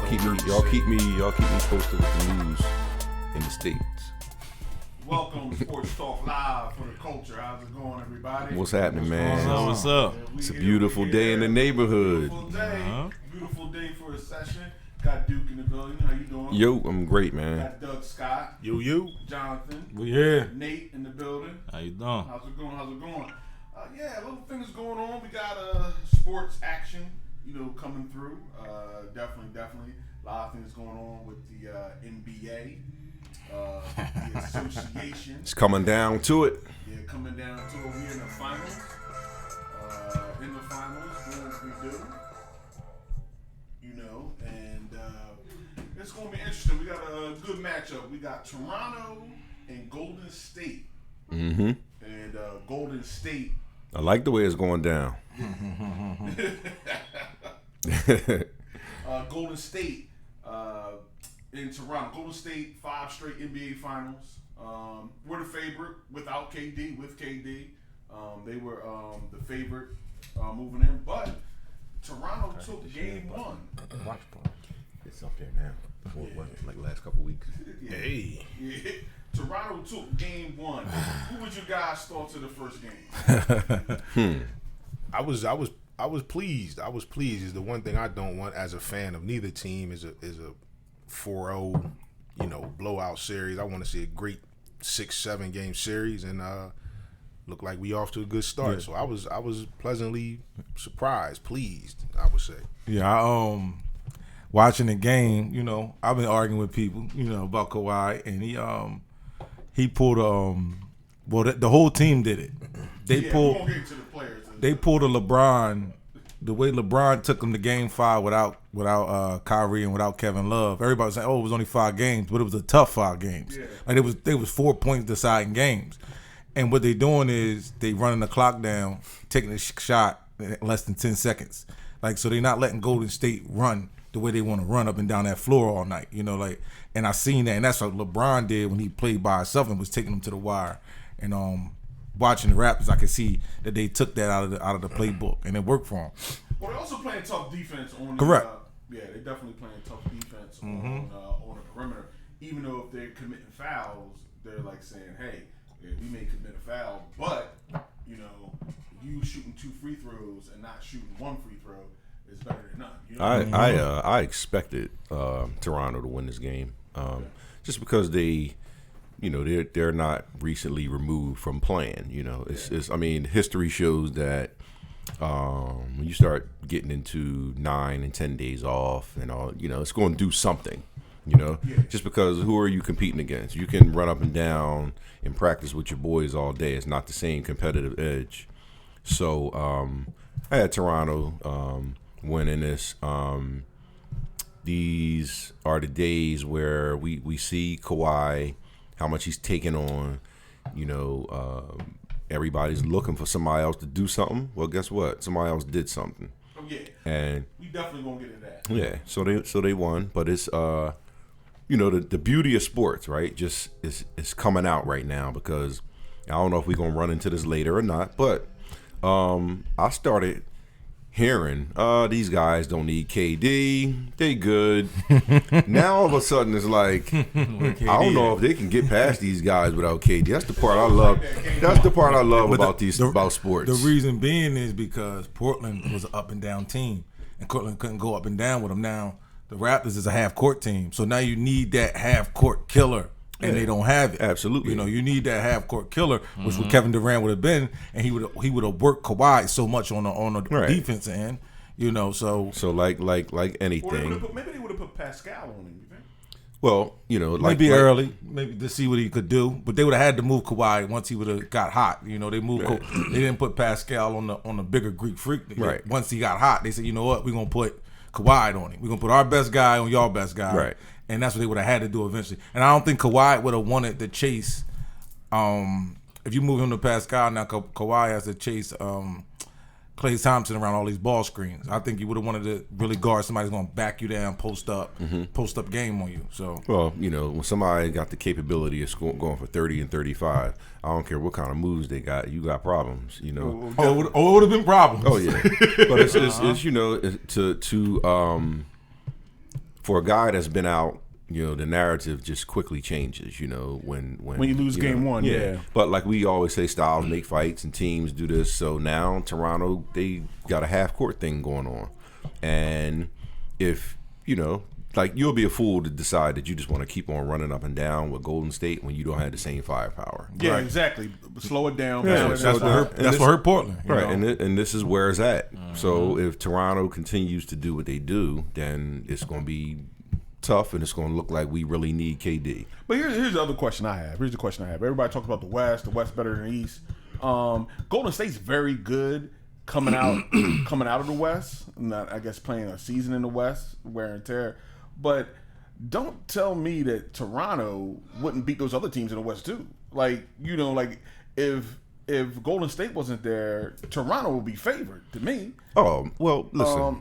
keep me posted with the news in the States. Welcome to Sports Talk Live for the culture. How's it going, everybody? What's happening, man? What's up? It's a beautiful day in the neighborhood. Beautiful day for a session. Got Duke in the building. How you doing? Yo, I'm great, man. Got Doug Scott. You. Jonathan. We here. Nate in the building. How you doing? How's it going? Yeah, little things going on. We got sports action, coming through. Definitely. A lot of things going on with the NBA. The association. It's coming down to it. Yeah, coming down to it. We're in the finals. Doing what we do. And it's going to be interesting. We got a good matchup. We got Toronto and Golden State. Mm-hmm. And Golden State. I like the way it's going down. Golden State in Toronto. Golden State, 5 straight NBA Finals. We're the favorite without KD. With KD, they were the favorite moving in. But Toronto took game 1. Watch point. It's up there now. Before it wasn't like the last couple weeks. Yeah. Hey. Yeah. Toronto took game 1. Who would you guys start to the first game? I was pleased. I was pleased. Is the one thing I don't want as a fan of neither team is a 4-0, blowout series. I want to see a great 6-7 game series and look like we off to a good start. Yeah. So I was pleasantly surprised, pleased, I would say. Yeah, watching the game, I've been arguing with people, about Kawhi, and he pulled the whole team did it. They pulled a LeBron. The way LeBron took them to Game 5 without Kyrie and without Kevin Love, everybody was saying, "Oh, it was only 5 games," but it was a tough 5 games. Yeah. Like it was 4 points deciding games, and what they doing is they running the clock down, taking a shot in less than 10 seconds. Like so, they're not letting Golden State run the way they want to run up and down that floor all night. And I seen that, and that's what LeBron did when he played by himself and was taking them to the wire. And watching the Raptors, I could see that they took that out of the playbook, and it worked for them. Well, they're also playing tough defense on. Correct. They're definitely playing tough defense on the perimeter. Even though if they're committing fouls, they're like saying, "Hey, we may commit a foul, but you shooting 2 free throws and not shooting 1 free throw is better than none." I expected Toronto to win this game, just because they're not recently removed from playing. History shows that when you start getting into 9 and 10 days off and all, it's going to do something. Just because who are you competing against? You can run up and down and practice with your boys all day. It's not the same competitive edge. So I had Toronto winning this. These are the days where we see Kawhi, how much he's taking on. Everybody's looking for somebody else to do something. Well, guess what? Somebody else did something. Oh, yeah. And we definitely gonna get into that. Yeah. So they won, but it's the beauty of sports, right? Just is coming out right now because I don't know if we're gonna run into this later or not, but I started hearing, these guys don't need KD, they good. Now all of a sudden it's like, I don't know if they can get past these guys without KD. That's the part I love. That's the part I love about sports. The reason being is because Portland was an up and down team, and Portland couldn't go up and down with them. Now the Raptors is a half court team, so now you need that half court killer. And they don't have it. Absolutely. You need that half court killer, which what Kevin Durant would have been, and he would have worked Kawhi so much on the defense end. So like anything. Maybe they would have put Pascal on him. You think? Well, maybe early, maybe to see what he could do, but they would have had to move Kawhi once he would have got hot. They moved. Right. They didn't put Pascal on the bigger Greek freak. Right. Once he got hot, they said, you know what, we're gonna put Kawhi on him. We're gonna put our best guy on y'all best guy. Right. And that's what they would have had to do eventually. And I don't think Kawhi would have wanted to chase. If you move him to Pascal, now Kawhi has to chase Klay Thompson around all these ball screens. I think you would have wanted to really guard somebody who's going to back you down, post up game on you. So when somebody got the capability of going for 30 and 35, I don't care what kind of moves they got. You got problems. It would have been problems. Oh yeah, but it's for a guy that's been out, the narrative just quickly changes. When you lose game one, yeah. But like we always say, styles make fights, and teams do this. So now Toronto, they got a half court thing going on, and if like you'll be a fool to decide that you just want to keep on running up and down with Golden State when you don't have the same firepower. Yeah, right? Exactly. Slow it down. Yeah, that's what hurt Portland. Right, and this is where it's at. So if Toronto continues to do what they do, then it's going to be tough, and it's going to look like we really need KD. But here's the other question I have. Everybody talks about the West better than the East. Golden State's very good coming out of the West. Not, I guess, playing a season in the West, wear and tear. But don't tell me that Toronto wouldn't beat those other teams in the West too. Like, if Golden State wasn't there, Toronto would be favored to me. Oh well, listen.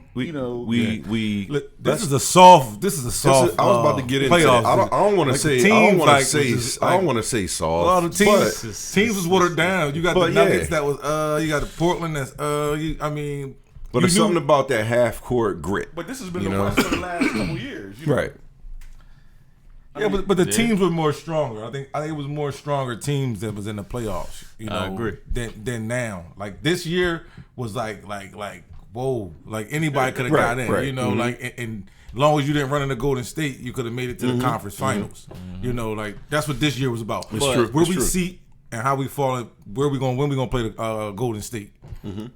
This is a soft. I was about to get into it. I don't want to say. I don't want to say soft. Well, the teams was watered down. You got the Nuggets that was. You got the Portland that's. But there's something about that half court grit. But this has been the West for the last couple years, right? But the teams were more stronger. I think it was more stronger teams that was in the playoffs. I agree. Than now. Like this year was like whoa, like anybody could have got in. Right. Like and as long as you didn't run into Golden State, you could have made it to the conference finals. Like that's what this year was about. It's true. Where we see and how we fall, when we gonna play the Golden State.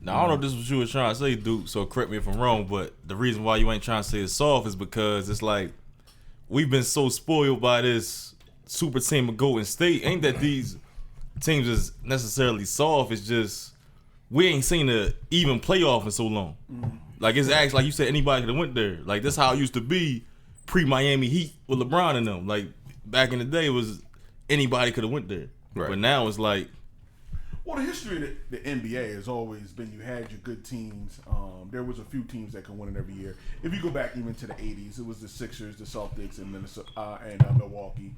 Now I don't know if this is what you were trying to say, Duke. So correct me if I'm wrong, but the reason why you ain't trying to say it's soft is because it's like we've been so spoiled by this super team of Golden State. Ain't that these teams is necessarily soft? It's just we ain't seen an even playoff in so long. Like it's actually like you said, anybody could have went there. Like that's how it used to be pre-Miami Heat with LeBron and them. Like back in the day, it was anybody could have went there. Right. But now it's like. Well, the history of the NBA has always been you had your good teams. There was a few teams that could win it every year. If you go back even to the 80s, it was the Sixers, the Celtics, and Minnesota, and Milwaukee.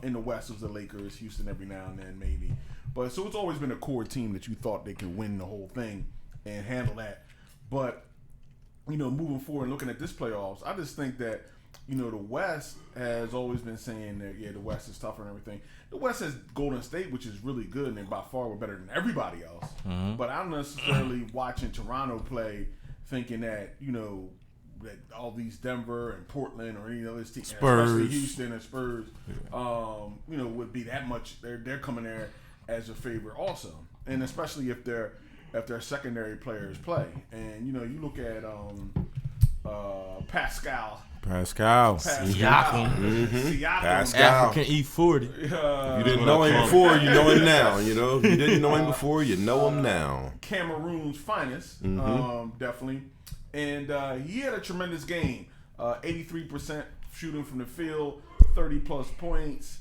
In the West, it was the Lakers, Houston every now and then maybe. But so it's always been a core team that you thought they could win the whole thing and handle that. But, moving forward and looking at this playoffs, I just think that, the West has always been saying that, the West is tougher and everything. The West has Golden State, which is really good, and they by far were better than everybody else. But I'm not necessarily watching Toronto play thinking that, that all these Denver and Portland or any other teams, especially Houston and Spurs, would be that much. They're coming there as a favorite also. And especially if their secondary players play. And, you look at Pascal. Siakam. African E40. You didn't know him before, you know him now. If you didn't know him before, you know him now. Cameroon's finest, definitely. And he had a tremendous game. 83% shooting from the field, 30-plus points,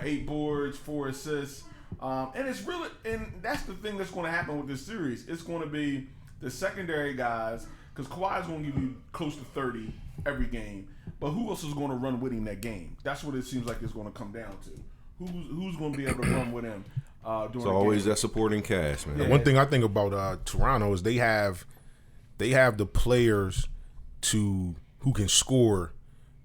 8 boards, 4 assists. And it's really, and that's the thing that's going to happen with this series. It's going to be the secondary guys, because Kawhi's going to give you close to 30 every game. But who else is going to run with him that game? That's what it seems like it's going to come down to. Who's going to be able to run with him during It's the always game? that supporting cast, man. Yeah. One thing I think about Toronto is they have the players who can score,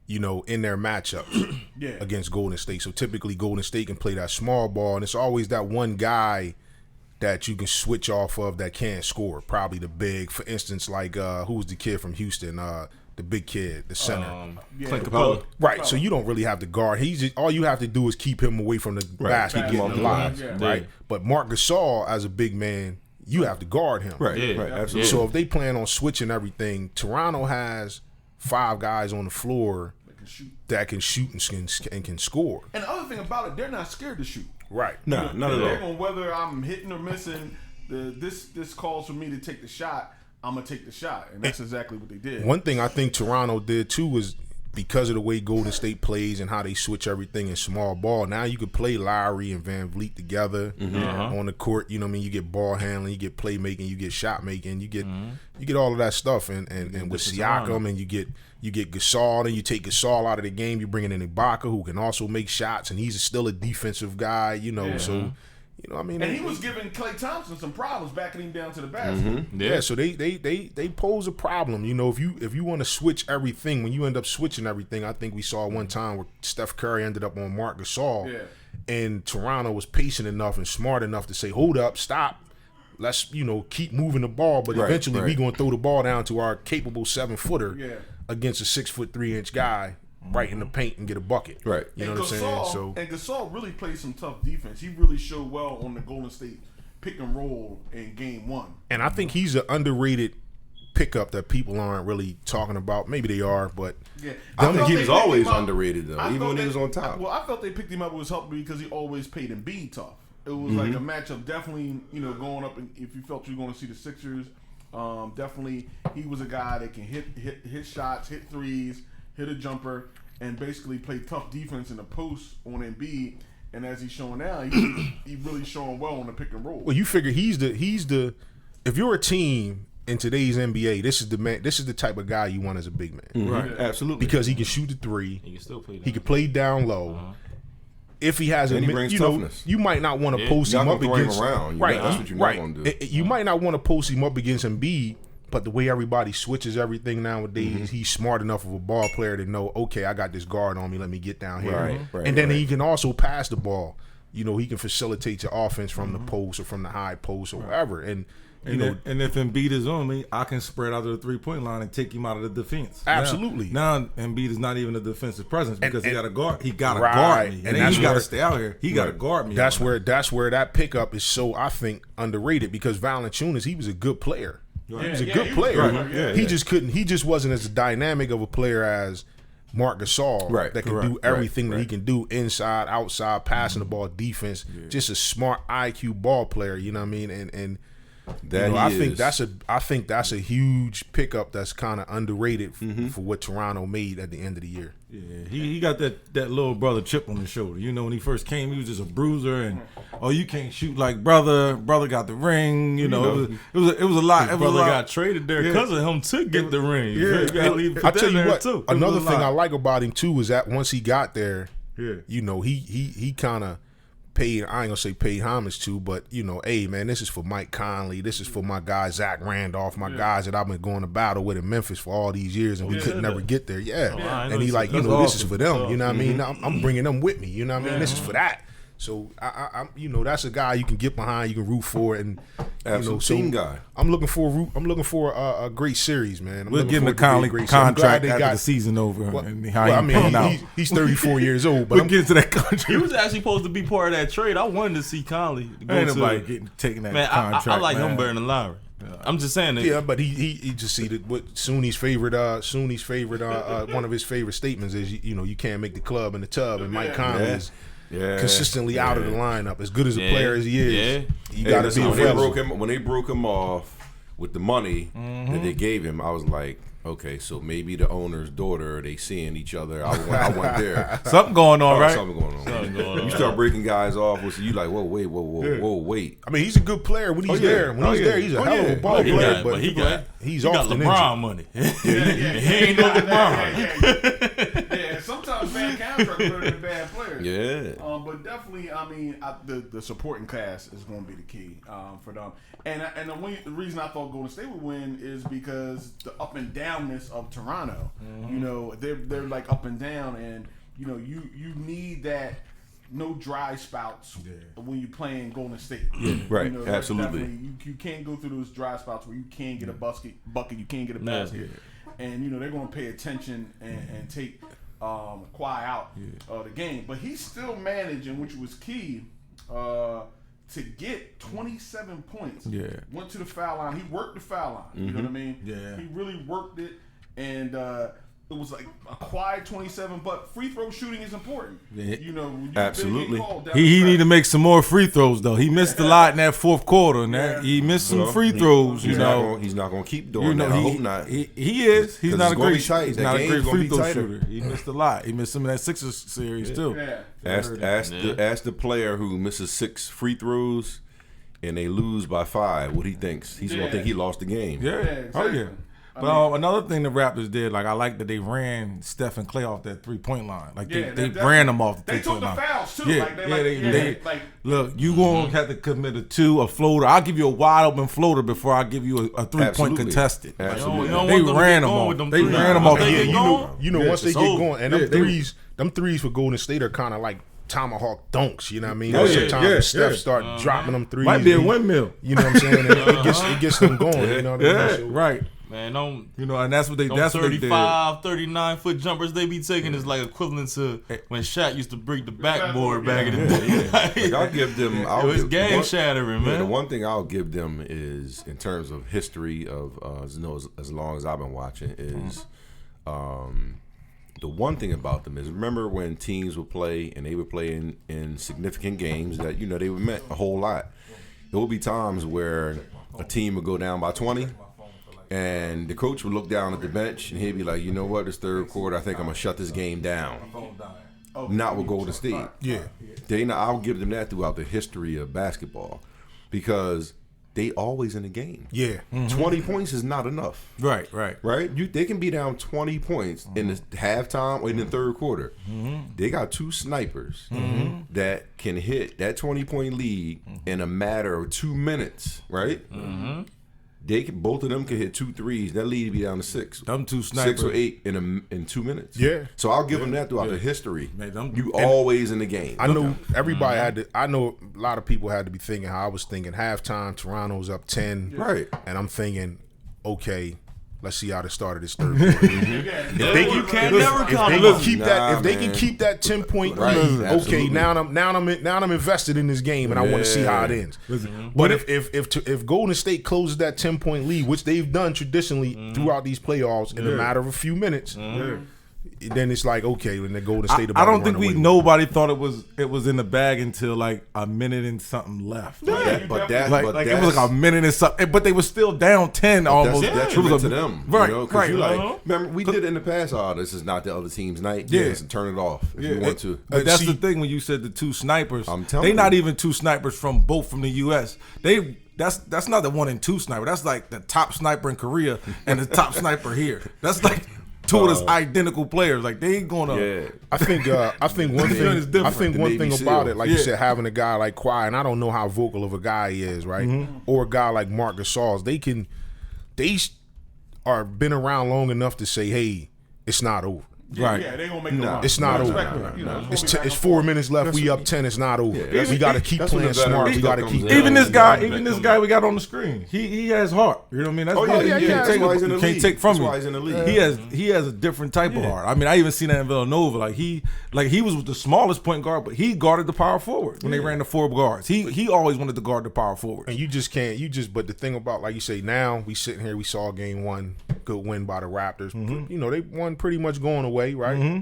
in their matchups against Golden State. So typically Golden State can play that small ball, and it's always that one guy that you can switch off of that can't score. Probably the big, for instance, like who's the kid from Houston? The big kid, the center. Clint Capella. Right, so you don't really have to guard. All you have to do is keep him away from the basket, get him alive, right? But Marc Gasol, as a big man, you have to guard him. Right, absolutely. So if they plan on switching everything, Toronto has 5 guys on the floor that can shoot and can score. And the other thing about it, they're not scared to shoot. Right. No, not at They're all. going, whether I'm hitting or missing, this calls for me to take the shot, I'm going to take the shot. And that's exactly what they did. One thing I think Toronto did, too, was because of the way Golden State plays and how they switch everything in small ball, now you could play Lowry and Van Vliet together on the court. You know what I mean? You get ball handling, you get playmaking, you get shot making, you get all of that stuff. And with Siakam, and you get Gasol, and you take Gasol out of the game, you bring in Ibaka, who can also make shots, and he's still a defensive guy. So You know, I mean, And he was giving Klay Thompson some problems, backing him down to the basket. yeah. So they pose a problem. You know, if you want to switch everything, when you end up switching everything, I think we saw one time where Steph Curry ended up on Marc Gasol, and Toronto was patient enough and smart enough to say, "Hold up, stop. Let's keep moving the ball, but eventually we gonna throw the ball down to our capable 7-footer against a 6'3" guy." Right in the paint and get a bucket. Right. You know what I'm saying? So Gasol really played some tough defense. He really showed well on the Golden State pick and roll in game 1. and I think he's an underrated pickup that people aren't really talking about. Maybe they are, but I think he was always underrated underrated though, even when he was on top. Well, I felt they picked him up. It was helping because he always played Embiid tough. It was like a matchup, definitely. Going up, and if you felt you were going to see the Sixers, definitely he was a guy that can hit shots, hit threes, hit a jumper, and basically play tough defense in the post on Embiid. And as he's showing now, he really showing well on the pick and roll. well, you figure he's the. If you're a team in today's NBA, this is the man. This is the type of guy you want as a big man, Right, absolutely. because he can shoot the three. He can still play. He can play down low. If he has And he brings toughness. you might not want to post You're him not up gonna throw him against. around. Right, That's what you're not right. gonna do. You might not want to post him up against Embiid, but the way everybody switches everything nowadays, he's smart enough of a ball player to know, okay, I got this guard on me. Let me get down here, Right, and then he can also pass the ball. He can facilitate your offense from the post or from the high post or wherever. And And if Embiid is on me, I can spread out to the 3-point line and take him out of the defense. Absolutely. Now Embiid is not even a defensive presence because he got to guard. He got to Right. guard me, And and that's he got to where- stay out here. He got to guard me. That's where that pickup is so, I think, underrated, because Valanciunas, he was a good player. He was a good player. He just couldn't. He just wasn't as dynamic of a player as Marc Gasol, that can do everything that he can do inside, outside, passing the ball, defense. Just a smart IQ ball player. You know what I mean? And I think that's a huge pickup that's kind of underrated for what Toronto made at the end of the year. Yeah, he got that little brother chip on his shoulder. When he first came, he was just a bruiser, and you can't shoot like brother. Brother got the ring. It was a lot. His brother got traded there because of him to get the ring. I tell you what, another thing I like about him too is that once he got there, he kind of paid. I ain't gonna say paid homage to, but hey man, this is for Mike Conley. This is for my guy Zach Randolph, my guys that I've been going to battle with in Memphis for all these years, and we could never get there. And he like, this is for them. You know what I mean? I'm bringing them with me. You know what I mean? This is for that. So I'm that's a guy you can get behind, you can root for, and team guy. I'm looking for a great series, man. We'll give him a Conley contract after the season over. He's 34 years old, but we'll get to that contract. He was actually supposed to be part of that trade. I wanted to see Conley go Ain't nobody taking that contract. I like him better than Lowry. I'm just saying that. Yeah, but he just see that what Sunni's favorite one of his favorite statements is you can't make the club in the tub, and Mike Conley is consistently out of the lineup. As good as a player as he is, you got to be available. When they broke him off with the money that they gave him, I was like, okay, so maybe the owner's daughter, they seeing each other. I went there. Something going on, right? Something going on. You start breaking guys off, so you like, whoa, wait. I mean, he's a good player when he's there. When he's there, he's a hell of a ball player. But he's got often LeBron money. He ain't no LeBron. Yeah, sometimes bad contracts better than bad players. Yeah. But definitely, I mean, the supporting cast is going to be the key for them. And the reason I thought Golden State would win is because the up and downness of Toronto. They're like up and down, and you need that. No dry spouts when you're playing Golden State. Yeah, right, absolutely. You can't go through those dry spouts where you can't get a bucket, you can't get a basket. And they're going to pay attention and take Kawhi out of the game. But he's still managing, which was key, to get 27 points. Yeah. Went to the foul line. He worked the foul line. You know what I mean? Yeah. He really worked it, and it was like a quiet 27, but free throw shooting is important. Yeah. Absolutely. He need to make some more free throws though. He missed a lot in that fourth quarter, and he missed some free throws. He's not going to keep doing that. I hope not. He is. He's not a great. He's not a great free throw shooter. He missed a lot. He missed some of that Sixers series too. Yeah. Ask the player who misses 6 free throws and they lose by 5 what he thinks. He's going to think he lost the game. Yeah. Exactly. Oh yeah. But another thing the Raptors did, like I like that they ran Steph and Clay off that 3-point line. Like they ran them off the 3-point line. They took the fouls too. Yeah, look, you gonna have to commit a floater. I'll give you a wide open floater before I give you a 3-point contested. Absolutely. They ran them off. They ran them off. You know, once they get going, and them threes for Golden State are kind of like tomahawk dunks, you know what I mean? Sometimes Steph start dropping them threes. Might be a windmill. You know what I'm saying? It gets them going. You know what I mean? So, right. Man, don't and that's what they. That's 35, 39-foot jumpers they be taking is like equivalent to when Shaq used to break the backboard back in the day. Like, I'll give them. It was game shattering, man. The one thing I'll give them is, in terms of history of as long as I've been watching, is the one thing about them is, remember when teams would play and they would play in significant games that they would meant a whole lot. There will be times where a team would go down by 20. And the coach would look down at the bench and he'd be like, you know what, this third quarter, I think I'm going to shut this game down. Not with Golden State. Yeah. I'll give them that throughout the history of basketball because they always in the game. Yeah. 20 points is not enough. Right. They can be down 20 points in the halftime or in the third quarter. They got two snipers that can hit that 20-point lead in a matter of 2 minutes, right? Both of them can hit 2 threes. That lead be down to 6. Them two snipers. 6 or 8 in 2 minutes. Yeah. So I'll give them that throughout the history. Man, you always in the game. I know everybody had to. I know a lot of people had to be thinking how I was thinking. Halftime, Toronto's up 10. Right. And I'm thinking, okay, let's see how they started this third quarter. If they can keep that 10-point lead, okay, now I'm invested in this game and I want to see how it ends. But if Golden State closes that 10-point lead, which they've done traditionally throughout these playoffs in a matter of a few minutes, then it's like, okay, when the Golden State I don't think nobody thought it was in the bag until like a minute and something left. But it was like a minute and something, but they were still down 10 almost. That's detriment to them, right? Remember we did it in the past. Oh, this is not the other team's night. Yes, and turn it off if you want to. But that's the thing when you said the two snipers. I'm telling you, not even two snipers from the U.S. That's not the 1 and 2 sniper. That's like the top sniper in Korea and the top sniper here. That's like two of those identical players. Like they ain't gonna. Yeah. I think one thing about it, like you said, having a guy like Kawhi, and I don't know how vocal of a guy he is, right? Or a guy like Marc Gasol's, they are been around long enough to say, hey, it's not over. Right. Yeah, they gonna make no. It's not over. It's 4 minutes left. We up 10. It's not over. We got to keep playing smart. We got to keep. Even this guy we got on the screen. He has heart. You know what I mean? That's you can't take from him. He has a different type of heart. I mean, I even seen that in Villanova. Like he was with the smallest point guard, but he guarded the power forward when they ran the 4 guards. He always wanted to guard the power forward. And you just can't. But the thing about, like you say, now we sitting here. We saw game 1, good win by the Raptors. They won pretty much going away. Right,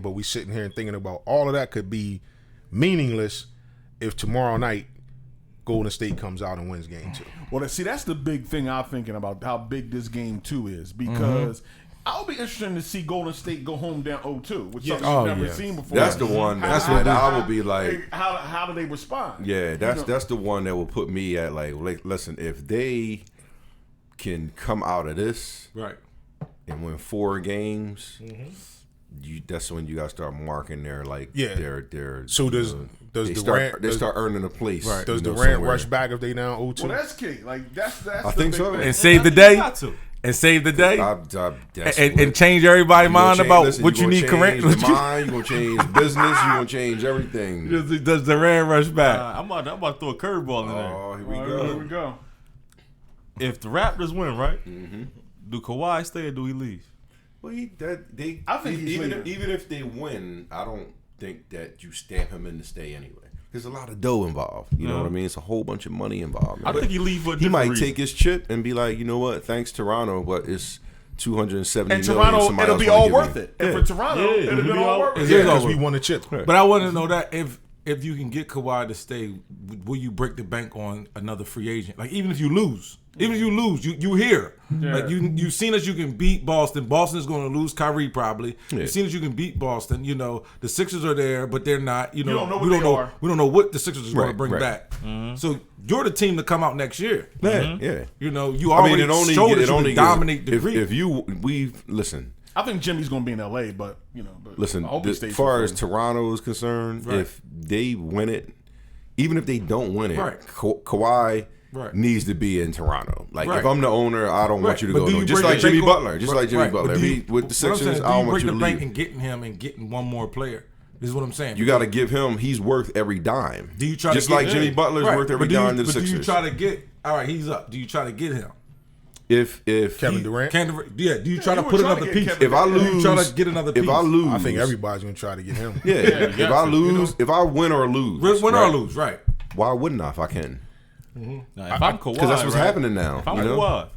but we sitting here and thinking about all of that could be meaningless if tomorrow night Golden State comes out and wins game 2. Well, see, that's the big thing I'm thinking about, how big this game 2 is, because I'll be interested to see Golden State go home down 0-2, which something we've never seen before. That's the one. That's what I will be like. How do they respond? Yeah, that's the one that will put me at like, listen, if they can come out of this right and win 4 games, that's when you got to start marking their their. So they start earning a place. Right. Does Durant rush back if they down 0-2? Well, that's key. Like that's. I think so. And save the day. And save the day. And change everybody's mind about what you need. Correct. Your mind. You gonna change business. You gonna change everything. Does Durant rush back? I'm about to throw a curveball in there. Oh, here we go. If the Raptors win, right? Do Kawhi stay or do he leave? Well, I think even if they win, I don't think that you stamp him in to stay anyway. There's a lot of dough involved. You know what I mean? It's a whole bunch of money involved. I think he leave for a He might reason. take his chip and be like, you know what? Thanks Toronto, but it's $270 million. And Toronto, it'll be all worth it. And for Toronto, it'll be all worth it. Because we won the chip. But I want to know that if if you can get Kawhi to stay, will you break the bank on another free agent? Like even if you lose, you here. Yeah. Like you've seen that you can beat Boston. Boston is going to lose Kyrie probably. Yeah. You've seen that you can beat Boston. You know the Sixers are there, but they're not. You know, don't know what we don't they know. are. We don't know what the Sixers are going to Right, bring right. back. So you're the team to come out next year. Yeah. You know, you already showed that you can dominate the Greek. If we listen. I think Jimmy's going to be in LA, but Listen, I hope he as stays far for as Philly. Toronto is concerned, Right. if they win it, even if they don't win it, Right. Kawhi Right. needs to be in Toronto. Like Right. if I'm the owner, I don't want Right. you to But go. do No. you Just break like the Jimmy bank on- Butler. Just right, like Jimmy right. But Butler. do If you- he, with the what I'm saying Sixers, is, I don't want you break to the bank leave. and getting him and getting one more player. This is what I'm saying. You got to give him. He's worth every dime. Do you try just to get like Jimmy Butler's Right. worth every But do you- dime to the but Sixers? do you try to get? All right, he's up. Do you try to get him? if Kevin he- Durant. Do you try to you were put trying another to get piece? Kevin if I Durant. lose, you try to get another piece. If I lose, I think everybody's gonna try to get him. Yeah. If yeah, I you lose, if I win or lose, Win or right, lose, right? Why wouldn't I if I can? Now, if I'm Kawhi, Because that's what's right? happening now. If I'm you know? Kawhi,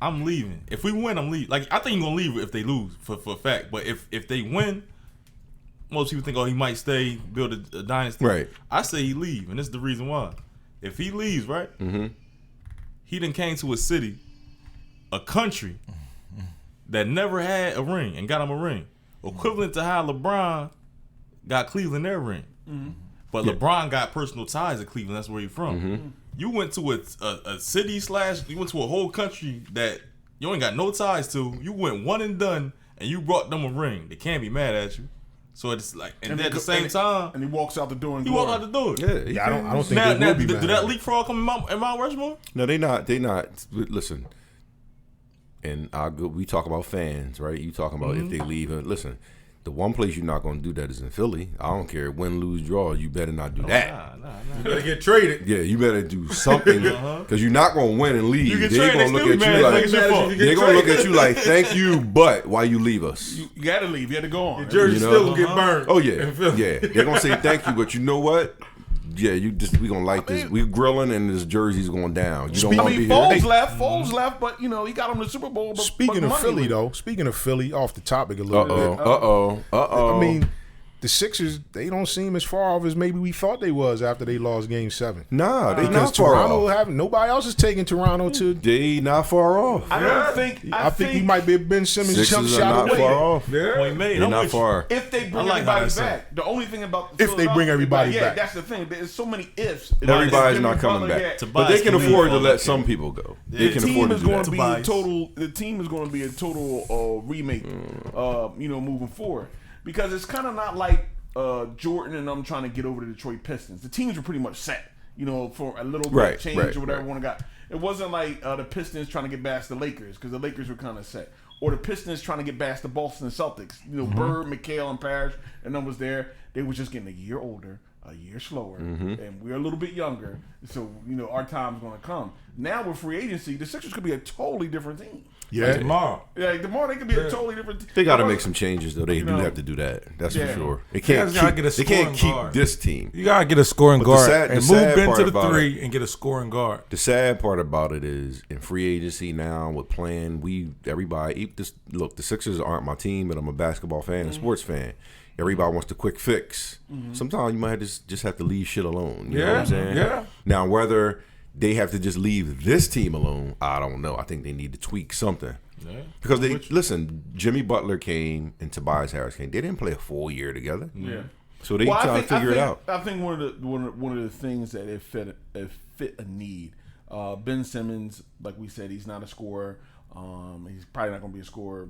I'm leaving. If we win, I'm leaving. Like I think he's gonna leave if they lose for a fact. But if they win, most people think, oh, he might stay, build a dynasty. Right. I say he leave, and this is the reason why. If he leaves, right, he done came to a city, a country that never had a ring and got him a ring, equivalent to how LeBron got Cleveland their ring. But LeBron got personal ties to Cleveland. That's where he's from. You went to a city / you went to a whole country that you ain't got no ties to. You went one and done, and you brought them a ring. They can't be mad at you. So it's like, and then at the same time, and he walks out the door and he walked out the door. Yeah, I don't think Now, they will be do mad. that leapfrog come in Mount Rushmore? No, they not. They not. Listen, and we talk about fans, right? You talking about if they leave. Listen, the one place you're not going to do that is in Philly. I don't care win, lose, draw. You better not do that. Nah. You better get traded. Yeah, you better do something because you're not going to win and leave. You get They're traded, going to they look still at be you mad. like It's your fault. they're going to look at you like thank you, but why you leave us? You got to leave. You had to go on. Jersey You know? still gonna get burned. Oh yeah, in Philly. yeah. They're gonna say thank you, but you know what? Yeah, we gonna like this. We grilling and this jersey's going down. You don't I want to mean, be here. Foles left, but he got him the Super Bowl. But, Speaking but of money Philly, went. though, off the topic a little bit. Uh-oh. I mean, the Sixers, they don't seem as far off as maybe we thought they was after they lost Game 7. Nah, they Because not far Toronto off. nobody else is taking Toronto to. They not far off. I don't think. I think he might be a Ben Simmons jump Sixers are shot not away. far off. Point made. They're I'm not with you. far. If they bring I like how everybody that's back, the only thing about If they bring everybody yeah, back. that's the thing. There's so many ifs. Everybody's Jimmy not coming Butler, back, yeah. but they can Tobias afford to can let leave. some people go. They The can team afford to is do going that. to be Tobias. total. The team is going to be a total remake. Moving forward, because it's kind of not like Jordan and them trying to get over the Detroit Pistons. The teams were pretty much set. For a little bit Right, of change right, or whatever right. one got. It wasn't like the Pistons trying to get past the Lakers because the Lakers were kind of set, or the Pistons trying to get past the Boston Celtics. Bird, McHale, and Parrish, and them was there. They was just getting a year older, a year slower, and we're a little bit younger. So our time's going to come. Now with free agency, the Sixers could be a totally different team. Yeah. Tomorrow. Yeah, tomorrow they could be a totally different team. They got to make some changes though. They do know. have to do that. That's Yeah. for sure. They guys can't gotta keep. get a They can't scoring keep guard. this team. You gotta get a scoring But the guard sad- and the move sad Ben part to the about 3 and get a scoring guard. The sad part about it is in free agency now with playing, the Sixers aren't my team, and I'm a basketball fan and sports fan. Everybody wants the quick fix. Sometimes you might have to just have to leave shit alone. You know what I'm saying? yeah. Now whether they have to just leave this team alone, I don't know. I think they need to tweak something. Yeah. Because listen, Jimmy Butler came and Tobias Harris came. They didn't play a full year together. Yeah. So they Well, trying to figure it out. I think one of the things that it fit a need. Ben Simmons, like we said, he's not a scorer. He's probably not going to be a scorer.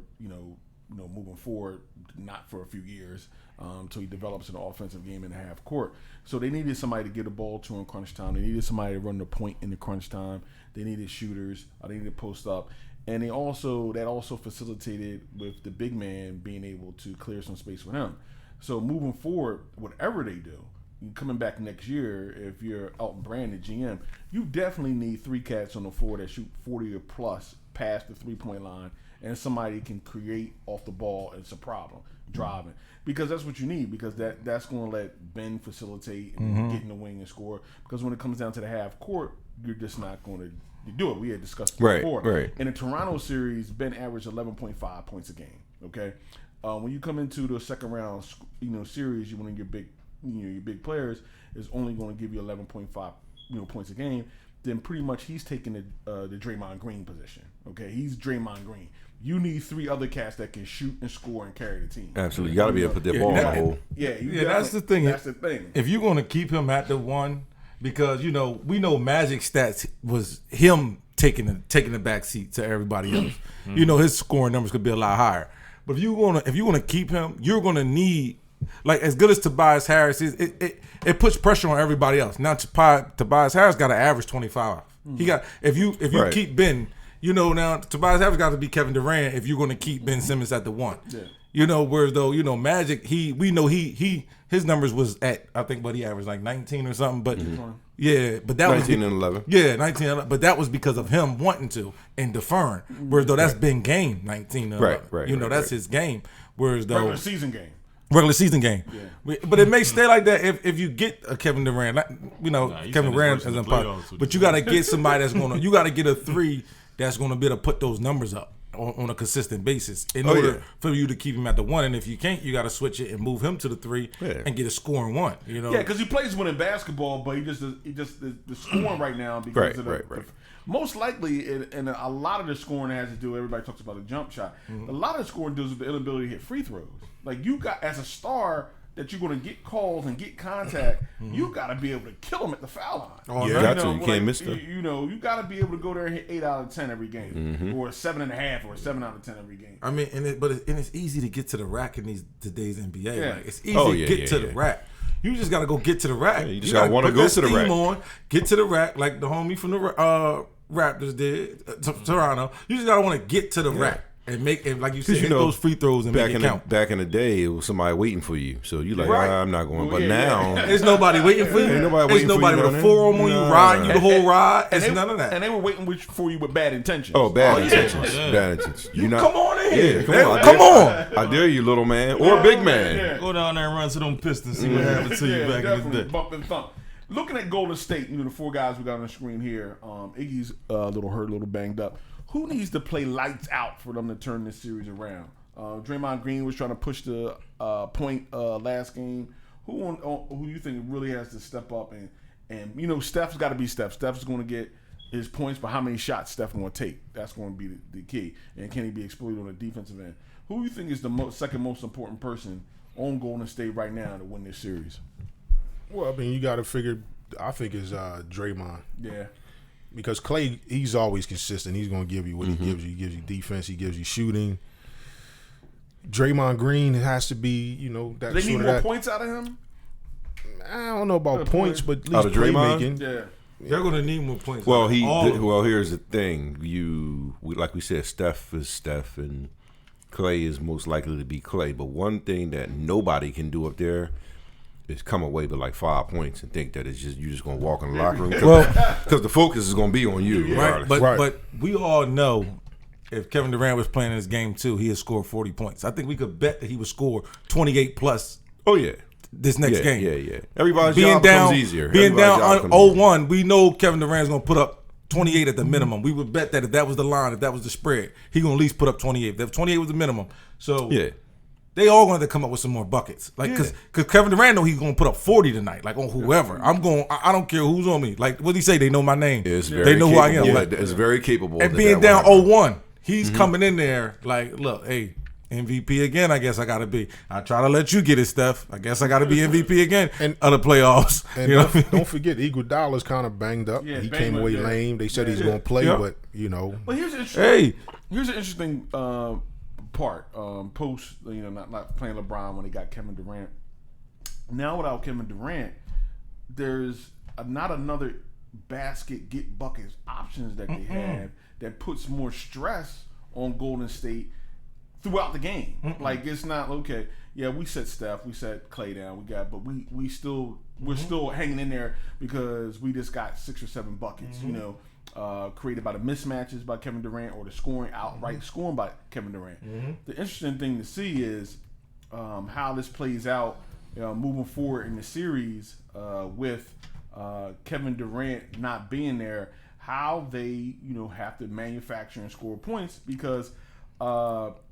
Moving forward, not for a few years, until he develops an offensive game in the half court. So they needed somebody to get the ball to in crunch time. They needed somebody to run the point in the crunch time. They needed shooters. They needed post up. And that also facilitated with the big man being able to clear some space for him. So moving forward, whatever they do, coming back next year, if you're Elton Brand, the GM, you definitely need 3 cats on the floor that shoot 40 or plus past the 3-point line, and somebody can create off the ball. It's a problem driving, because that's what you need, because that's going to let Ben facilitate and get in the wing and score. Because when it comes down to the half court, you're just not going to do it. We had discussed it before. Right. In the Toronto series, Ben averaged 11.5 points a game. Okay, when you come into the second round, series, you want your big your big players is only going to give you 11.5 points a game, then pretty much he's taking the Draymond Green position. Okay, he's Draymond Green. You need 3 other cats that can shoot and score and carry the team. Absolutely, you got to be able to put that ball in the hole. That's the thing. That's the thing. If you're going to keep him at the 1, because we know Magic stats was him taking the back seat to everybody else. His scoring numbers could be a lot higher. But if you're gonna keep him, you're gonna need, like, as good as Tobias Harris is, it puts pressure on everybody else. Now Tobias Harris got to average 25. He got if you Right. keep Ben, now Tobias Harris got to be Kevin Durant if you're gonna keep Ben Simmons at the 1. Yeah. Whereas though, Magic, we know his numbers was at, I think, he averaged like 19 or something, but yeah, but that 19 was and 11. Yeah, 19 and 11, but that was because of him wanting to and deferring. Whereas though that's been game 19 and 11. Right. That's his game. Whereas though Regular season game. Yeah. But it may stay like that if you get a Kevin Durant. Kevin Durant isn't possible. But you got to get somebody you got to get a 3 that's going to be able to put those numbers up on a consistent basis in order for you to keep him at the 1. And if you can't, you got to switch it and move him to the 3 and get a scoring 1. Yeah, because he plays winning basketball, but he just the scoring right now because of the most likely, and a lot of the scoring has to do. Everybody talks about a jump shot. A lot of the scoring deals with the inability to hit free throws. Like, you got, as a star, that you're going to get calls and get contact, you got to be able to kill them at the foul line. You got to. You can't miss them. You got to be able to go there and hit 8 out of 10 every game, or 7.5, or 7 out of 10 every game. I mean, it's easy to get to the rack in today's NBA. Yeah. Like, it's easy to get to the rack. You just got to go get to the rack. You just got to want to go to the rack. Get to the rack like the homie from the Raptors did, Toronto. You just got to want to get to the rack. And like you said, hit those free throws and make it count. Back in the day, it was somebody waiting for you. So you like, I'm not going. But now, there's nobody waiting for you. Ain't nobody waiting There's nobody for you with a forearm on you, riding you the whole ride. It's none of that. And they were waiting for you with bad intentions. Oh, bad intentions. Bad intentions. Come on in here. Come on. I dare you, little man or big man. Yeah. Go down there and run to them Pistons. See what happened to you back in the day. Bump and thump. Looking at Golden State, the 4 guys we got on the screen here. Iggy's a little hurt, a little banged up. Who needs to play lights out for them to turn this series around? Draymond Green was trying to push the point last game. Who you think really has to step up and Steph's got to be Steph. Steph's going to get his points, but how many shots Steph going to take? That's going to be the key. And can he be exploited on the defensive end? Who do you think is the second most important person on Golden State right now to win this series? Well, I mean, you got to figure. I think it's Draymond. Yeah. Because Klay, he's always consistent. He's going to give you what he gives you. He gives you defense. He gives you shooting. Draymond Green has to be, that. Do they need more points out of him? I don't know about points, but at Out least of Draymond? playmaking. Yeah. They're going to need more points. Well, here's the thing. Like we said, Steph is Steph, and Klay is most likely to be Klay. But one thing that nobody can do up there is come away with like 5 points and think that you're just going to walk in the locker room because the focus is going to be on you. Right. But we all know if Kevin Durant was playing in this game too, he had scored 40 points. I think we could bet that he would score 28 plus. Oh yeah. This next game. Yeah. Everybody's job becomes easier. Being down on 0-1, we know Kevin Durant's going to put up 28 at the minimum. We would bet that if that was the line, if that was the spread, he going to at least put up 28. If 28 was the minimum. So they all going to come up with some more buckets. Like, because Kevin Durant know he's going to put up 40 tonight, like on whoever. I don't care who's on me. Like, what did he say? They know my name. They know who I am. Yeah, like, it's very capable. And being down 0-1, he's coming in there like, look, hey, MVP again, I guess I got to be. I try to let you get it, Steph. I guess I got to be MVP again of the playoffs. And don't forget, Iguodala's kind of banged up. Yeah, he came away lame. They said he's going to play, but, Well, here's an interesting part. Post, not playing LeBron when he got Kevin Durant. Now without Kevin Durant, there's not another basket get buckets options that they have that puts more stress on Golden State throughout the game. Like, it's not okay. Yeah, we set Steph, we set Klay down, but we're still hanging in there because we just got 6 or 7 buckets. Created by the mismatches by Kevin Durant or the outright scoring by Kevin Durant. The interesting thing to see is how this plays out moving forward in the series with Kevin Durant not being there. How they have to manufacture and score points because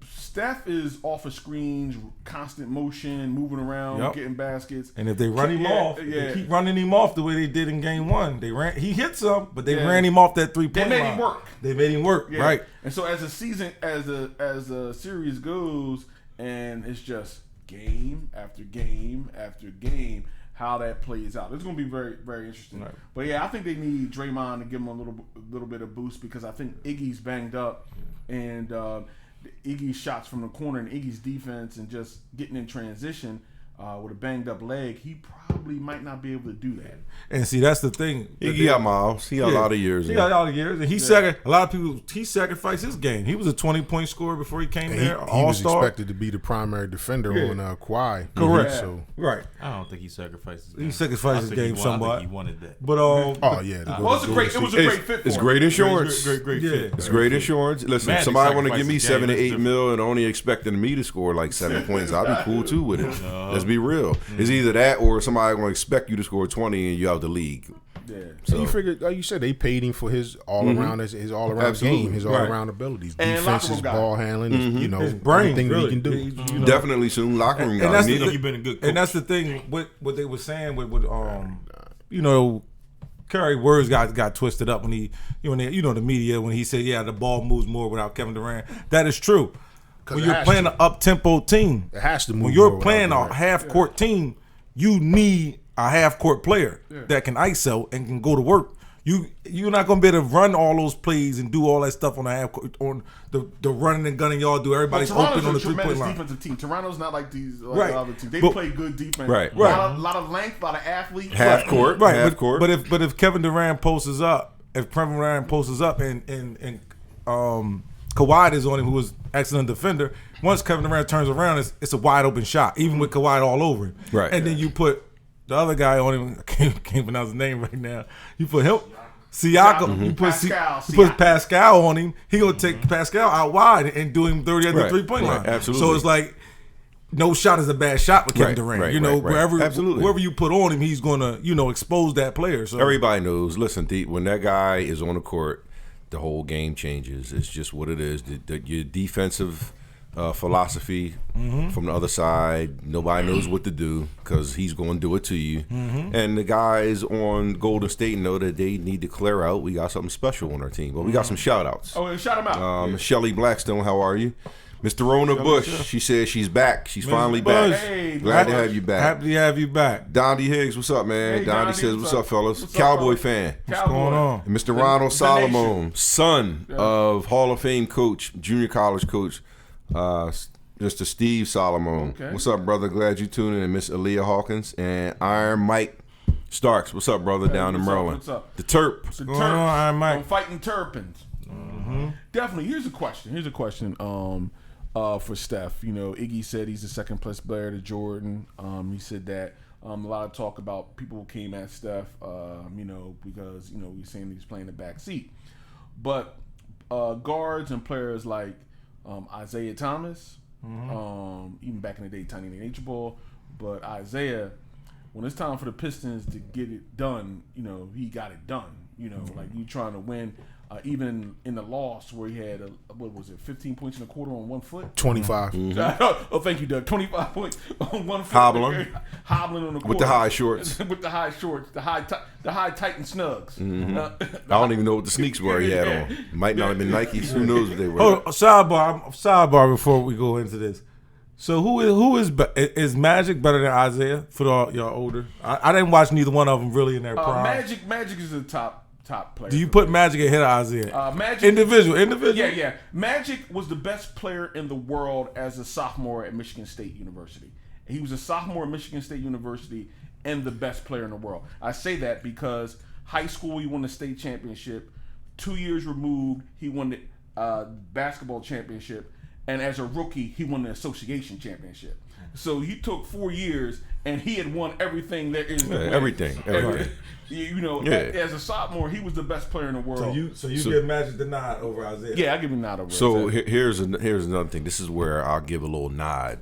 Steph is off of screens, constant motion, moving around, Yep. getting baskets. And if they run him off, they keep running him off the way they did in game one. He hit some, but they ran him off that 3-point line. They made him work. They made him work, Yeah. right? And so as the series goes, and it's just game after game after game, how that plays out. It's going to be very, very interesting. Right. But yeah, I think they need Draymond to give him a little bit of boost because I think Iggy's banged up, and Iggy's shots from the corner and Iggy's defense and just getting in transition with a banged up leg, he probably might not be able to do that. And see, that's the thing. He got miles. He got a lot of years. He got a lot of years, and he a lot of people. He sacrificed his game. He was a 20-point scorer before he came there. He All was star. expected to be the primary defender on Kawhi. Correct. So Right. I don't think he sacrificed his game. He sacrificed his game I somewhat. think he wanted that. But oh yeah, Well, it was a great fit for It's him. great insurance. Great Yeah. fit. It's great insurance. Listen, if Magic somebody want to give me sacrificed his game, 7 to that's 8 different. mil and only expecting me to score like 7 points, I'll be cool too with it. Let's be real. It's either that or somebody going to expect you to score 20 and you out the league. Yeah. So you figured, like you said, they paid him for his all around his all around Absolutely. game, his all around abilities, And defense, locker room his guy. ball handling, you know, His brain, everything really. that he can do. You know. Definitely soon locker room And guys. that's Need the him. You've been a good coach. And that's the thing. What they were saying with you know, Curry words got twisted up when he the media when he said the ball moves more without Kevin Durant. That is true. When it you're has playing to. an up tempo team, It has to move. when you're more playing without a Durant. half court team, you need a half court player that can ISO and can go to work. You're not gonna be able to run all those plays and do all that stuff on the half court, on the running and gunning y'all do. Everybody's Toronto's open on the a 3-point tremendous line. defensive team. Toronto's not like these Right. other teams. They But- play good defense. Right. A lot of length, a lot of athletes. Half court. Right, Half but, court. but if Kevin Durant posts up, and Kawhi is on him, who was excellent defender. Once Kevin Durant turns around, it's a wide open shot, even with Kawhi all over him. Right. And then you put the other guy on him. I can't pronounce his name right now. You put him. Siakam, you put Pascal on him. He gonna take Pascal out wide and do him 30 at the Right, 3-point line. right, absolutely. So it's like no shot is a bad shot with Kevin Right, Durant. right, you know, right, right. Absolutely. wherever you put on him, he's gonna expose that player. So Everybody knows. Listen, when that guy is on the court, the whole game changes. It's just what it is. Your defensive philosophy from the other side, nobody knows what to do because he's going to do it to you. And the guys on Golden State know that they need to clear out. We got something special on our team, but we got some shout outs. Oh, and shout him out. Shelly Blackstone, how are you? Mr. Rona Bush, she says she's back. She's finally Bush. back. Hey, Glad Bush. to have you back. happy to have you back. Donnie Higgs, what's up, man? Hey, Donnie Donnie, says, what's what's up? up, fellas? What's up, Cowboy fellas? fan. What's going on? And Mr. Ronald the Solomon, son of Hall of Fame coach, junior college coach, Mr. Steve Solomon. Okay. What's up, brother? Glad you tuned in. And Miss Aaliyah Hawkins and Iron Mike Starks. What's up, brother, down in what's up, Maryland? what's up? The Terp. The going on, Iron Mike? I'm fighting Turpins. Definitely. Here's a question. For Steph. You know, Iggy said he's the second best player to Jordan. He said that. A lot of talk about people came at Steph, because we're saying he's playing the back seat. But guards and players like Isaiah Thomas, even back in the day, Tiny Nature Ball, but Isaiah, when it's time for the Pistons to get it done, he got it done. Like you trying to win. Even in the loss where he had 15 points in a quarter on 1 foot. 25. Oh, thank you, Doug. 25 points on 1 foot. Hobbling. Hobbling on the quarter With the high shorts. With the high shorts, the high Titan snugs. I don't even know what the sneaks were he had on. Might not have been Nikes. Who knows what they were? Oh, sidebar before we go into this. So who is Magic better than Isaiah for all y'all older? I didn't watch neither one of them really in their prime. Magic is the top player. Do you put Magic ahead of Isaiah? Magic Individual. Yeah. Magic was the best player in the world as a sophomore at Michigan State University. He was a sophomore at Michigan State University and the best player in the world. I say that because high school he won the state championship. 2 years removed, he won the basketball championship. And as a rookie, he won the association championship. So he took 4 years, and he had won everything there is. Everything. As a sophomore, he was the best player in the world. So you give Magic the nod over Isaiah? Yeah, I give him nod over. So Isaiah. here's another thing. This is where I'll give a little nod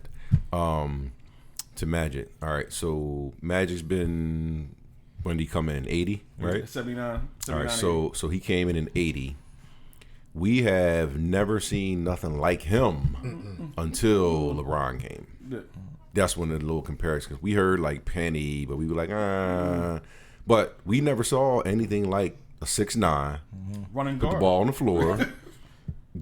to Magic. All right, so Magic's been, when did he come in? 80, right? 79. All right, so he came in 80. we have never seen nothing like him until LeBron came. That's when the little comparison. Cause we heard like Penny, but we were like, But we never saw anything like a 6'9", running put guard. the ball on the floor.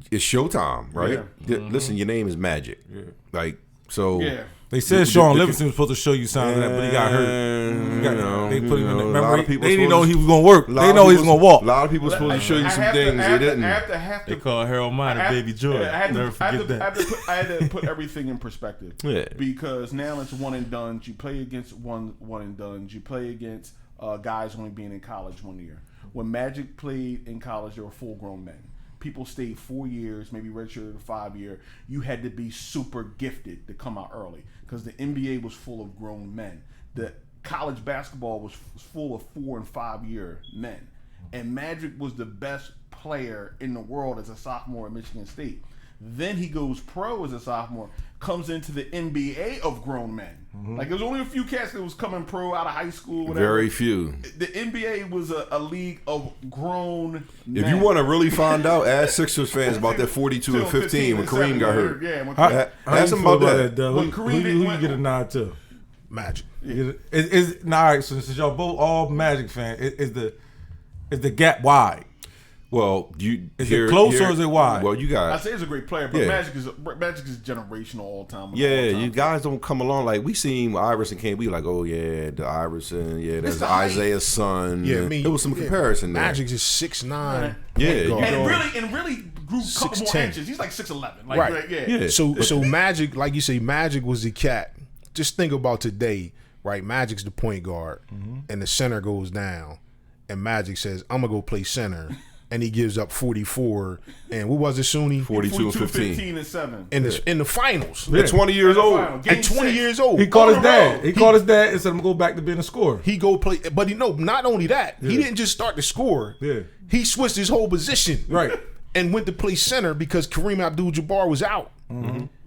It's showtime, right? Listen, your name is Magic. Like, so. Yeah. They said Sean Livingston was supposed to show you signs of that, but he got hurt. They put him in. Remember, they didn't know he was going to work. They know he was going to walk. A lot of people were supposed to show you some things. They didn't. They call Harold Miner Baby Joy. Never forget that. I had to put everything in perspective. Yeah. Because now it's one and done. You play against one and done. You play against guys only being in college 1 year. When Magic played in college, they were full grown men. People stayed 4 years, maybe redshirted a 5 year. You had to be super gifted to come out early because the NBA was full of grown men. The college basketball was full of 4 and 5 year men. And Magic was the best player in the world as a sophomore at Michigan State. Then he goes pro as a sophomore, comes into the NBA of grown men. Like, there was only a few cats that was coming pro out of high school. Whatever. Very few. The NBA was a league of grown men. If you want to really find out, ask Sixers fans about that 42 and 15 when Kareem got hurt. Yeah, when Ask them about that. Who you get a nod to? Magic. All right, so since y'all both all Magic fans, is the gap wide? Well, is it close or is it wide? Well, you I guys. say he's a great player, but Magic is generational all time. Yeah, you guys don't come along like we seen Iverson came. We like, oh yeah, the Iverson, yeah, that's Isaiah's son. Yeah, I mean, it was some comparison there. Magic's is 6'9". Yeah, and really grew a couple more 6'10". inches. He's like 6'11". Right. Yeah. So Magic, like you say, Magic was the cat. Just think about today, right? Magic's the point guard, and the center goes down, and Magic says, "I'm gonna go play center." And he gives up 44, and what was it, Sunni? 42 and 15 and 7. In the finals. At 20 years old. At 20 years old. He called his dad. He called his dad and said, "I'm gonna go back to being a scorer." He go play, but not only that, he didn't just start to score. Yeah. He switched his whole position. Right. And went to play center because Kareem Abdul-Jabbar was out.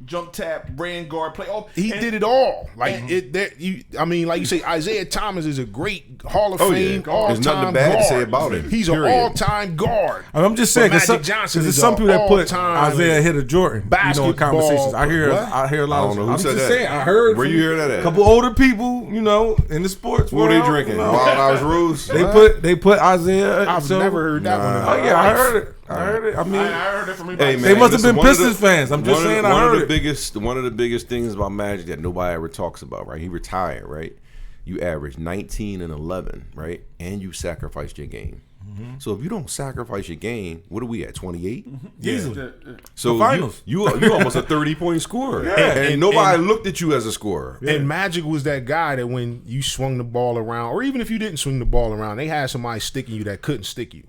Jump tap, ran guard, play. He did it all. Like like you say, Isaiah Thomas is a great Hall of Fame all-time There's nothing bad guard. to say about him. He's an all-time guard. I'm just saying But because Magic Johnson there's is some a people that put all-time Isaiah ahead of Jordan. In basketball. conversations. I hear a lot I of. don't know who I'm said just that. saying. I heard. Where from you hear that at? A couple older people, in the sports What world. are they drinking? Wild Hours Rose? They put Isaiah. I've never heard that one. Oh yeah, I heard it. I mean, I heard it from Hey, everybody. man, they must have been listen, Pistons fans. I'm just saying. I heard it. One of the biggest things about Magic that nobody ever talks about, right? He retired, right? You averaged 19 and 11, right? And you sacrificed your game. So if you don't sacrifice your game, what are we at? 28? Easily. So finals. you almost a 30-point scorer, and nobody looked at you as a scorer. And Magic was that guy that when you swung the ball around, or even if you didn't swing the ball around, they had somebody sticking you that couldn't stick you.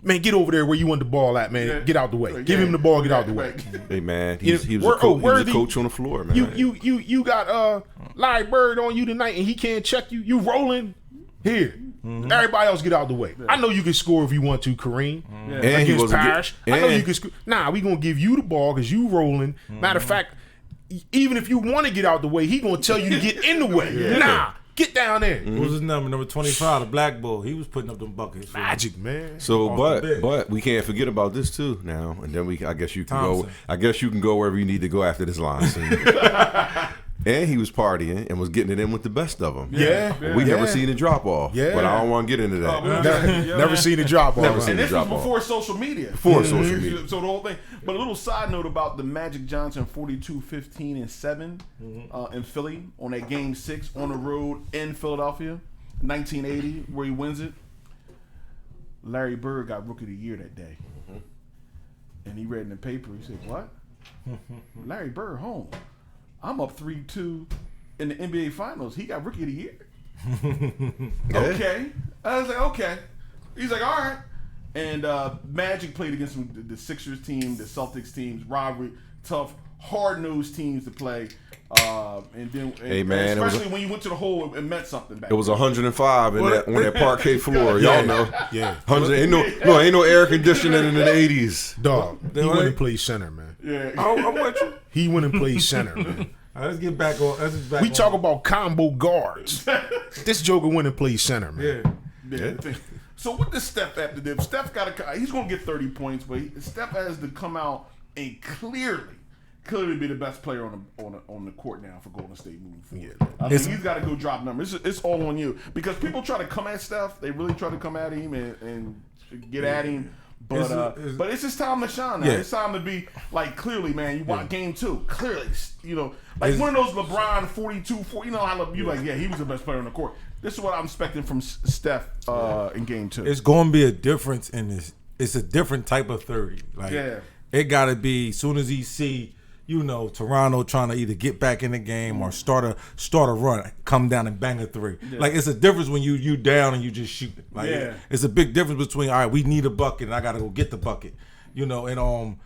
Man, get over there where you want the ball at, man. Get out the way. Give him the ball. Get out the way. Hey man, he was a coach on the floor, man. You got Larry Bird on you tonight, and he can't check you. You rolling here. Everybody else get out the way. I know you can score if you want to, Kareem. And he wasn't Parrish. I know you can score. Nah, we gonna give you the ball because you rolling. Matter of fact, even if you want to get out the way, he gonna tell you to get in the way. Nah. Get down there. What was his number? Number 25, the black bull. He was putting up them buckets. Magic, man. So, but we can't forget about this too now, and then I guess you can Thompson. go. I guess you can go wherever you need to go after this line. And he was partying and was getting it in with the best of them. We never seen a drop off. But I don't want to get into that. Never seen a drop off. Never seen And a this drop was off. before social media. Social media. So the whole thing. But a little side note about the Magic Johnson 42, 15, and 7 in Philly on that Game 6 on the road in Philadelphia, 1980, where he wins it. Larry Bird got Rookie of the Year that day. And he read in the paper, he said, "What? Larry Bird home. I'm up 3-2 in the NBA Finals. He got Rookie of the Year." Okay. I was like, okay. He's like, all right. And Magic played against the Sixers team, the Celtics teams, rivalry, tough, hard-nosed teams to play. And then, especially when you went to the hole, it meant something back. It was 105 on that parquet floor. Y'all know. Yeah. 100. Ain't no air conditioning in the 80s. Dog. He went and played center, man. Yeah. I'm with you. He went and played center, man. All right, let's get back on. We talk about combo guards. This Joker went and played center, man. Yeah. So what does Steph have to do? Steph he's going to get 30 points, but Steph has to come out and clearly be the best player on the court now for Golden State moving forward. I mean, he's got to go drop numbers. It's all on you because people try to come at Steph. They really try to come at him and get at him. But it's his time to shine now. Yeah. It's time to be like clearly, man. You watch game 2. Clearly, like one of those LeBron 42-40. You know how you like? Yeah, he was the best player on the court. This is what I'm expecting from Steph in game 2. It's going to be a difference in this. It's a different type of 30. Like it got to be as soon as he see Toronto trying to either get back in the game or start a run, come down and bang a 3. Yeah. Like it's a difference when you down and you just shoot it. Like it's a big difference between all right, we need a bucket and I got to go get the bucket, and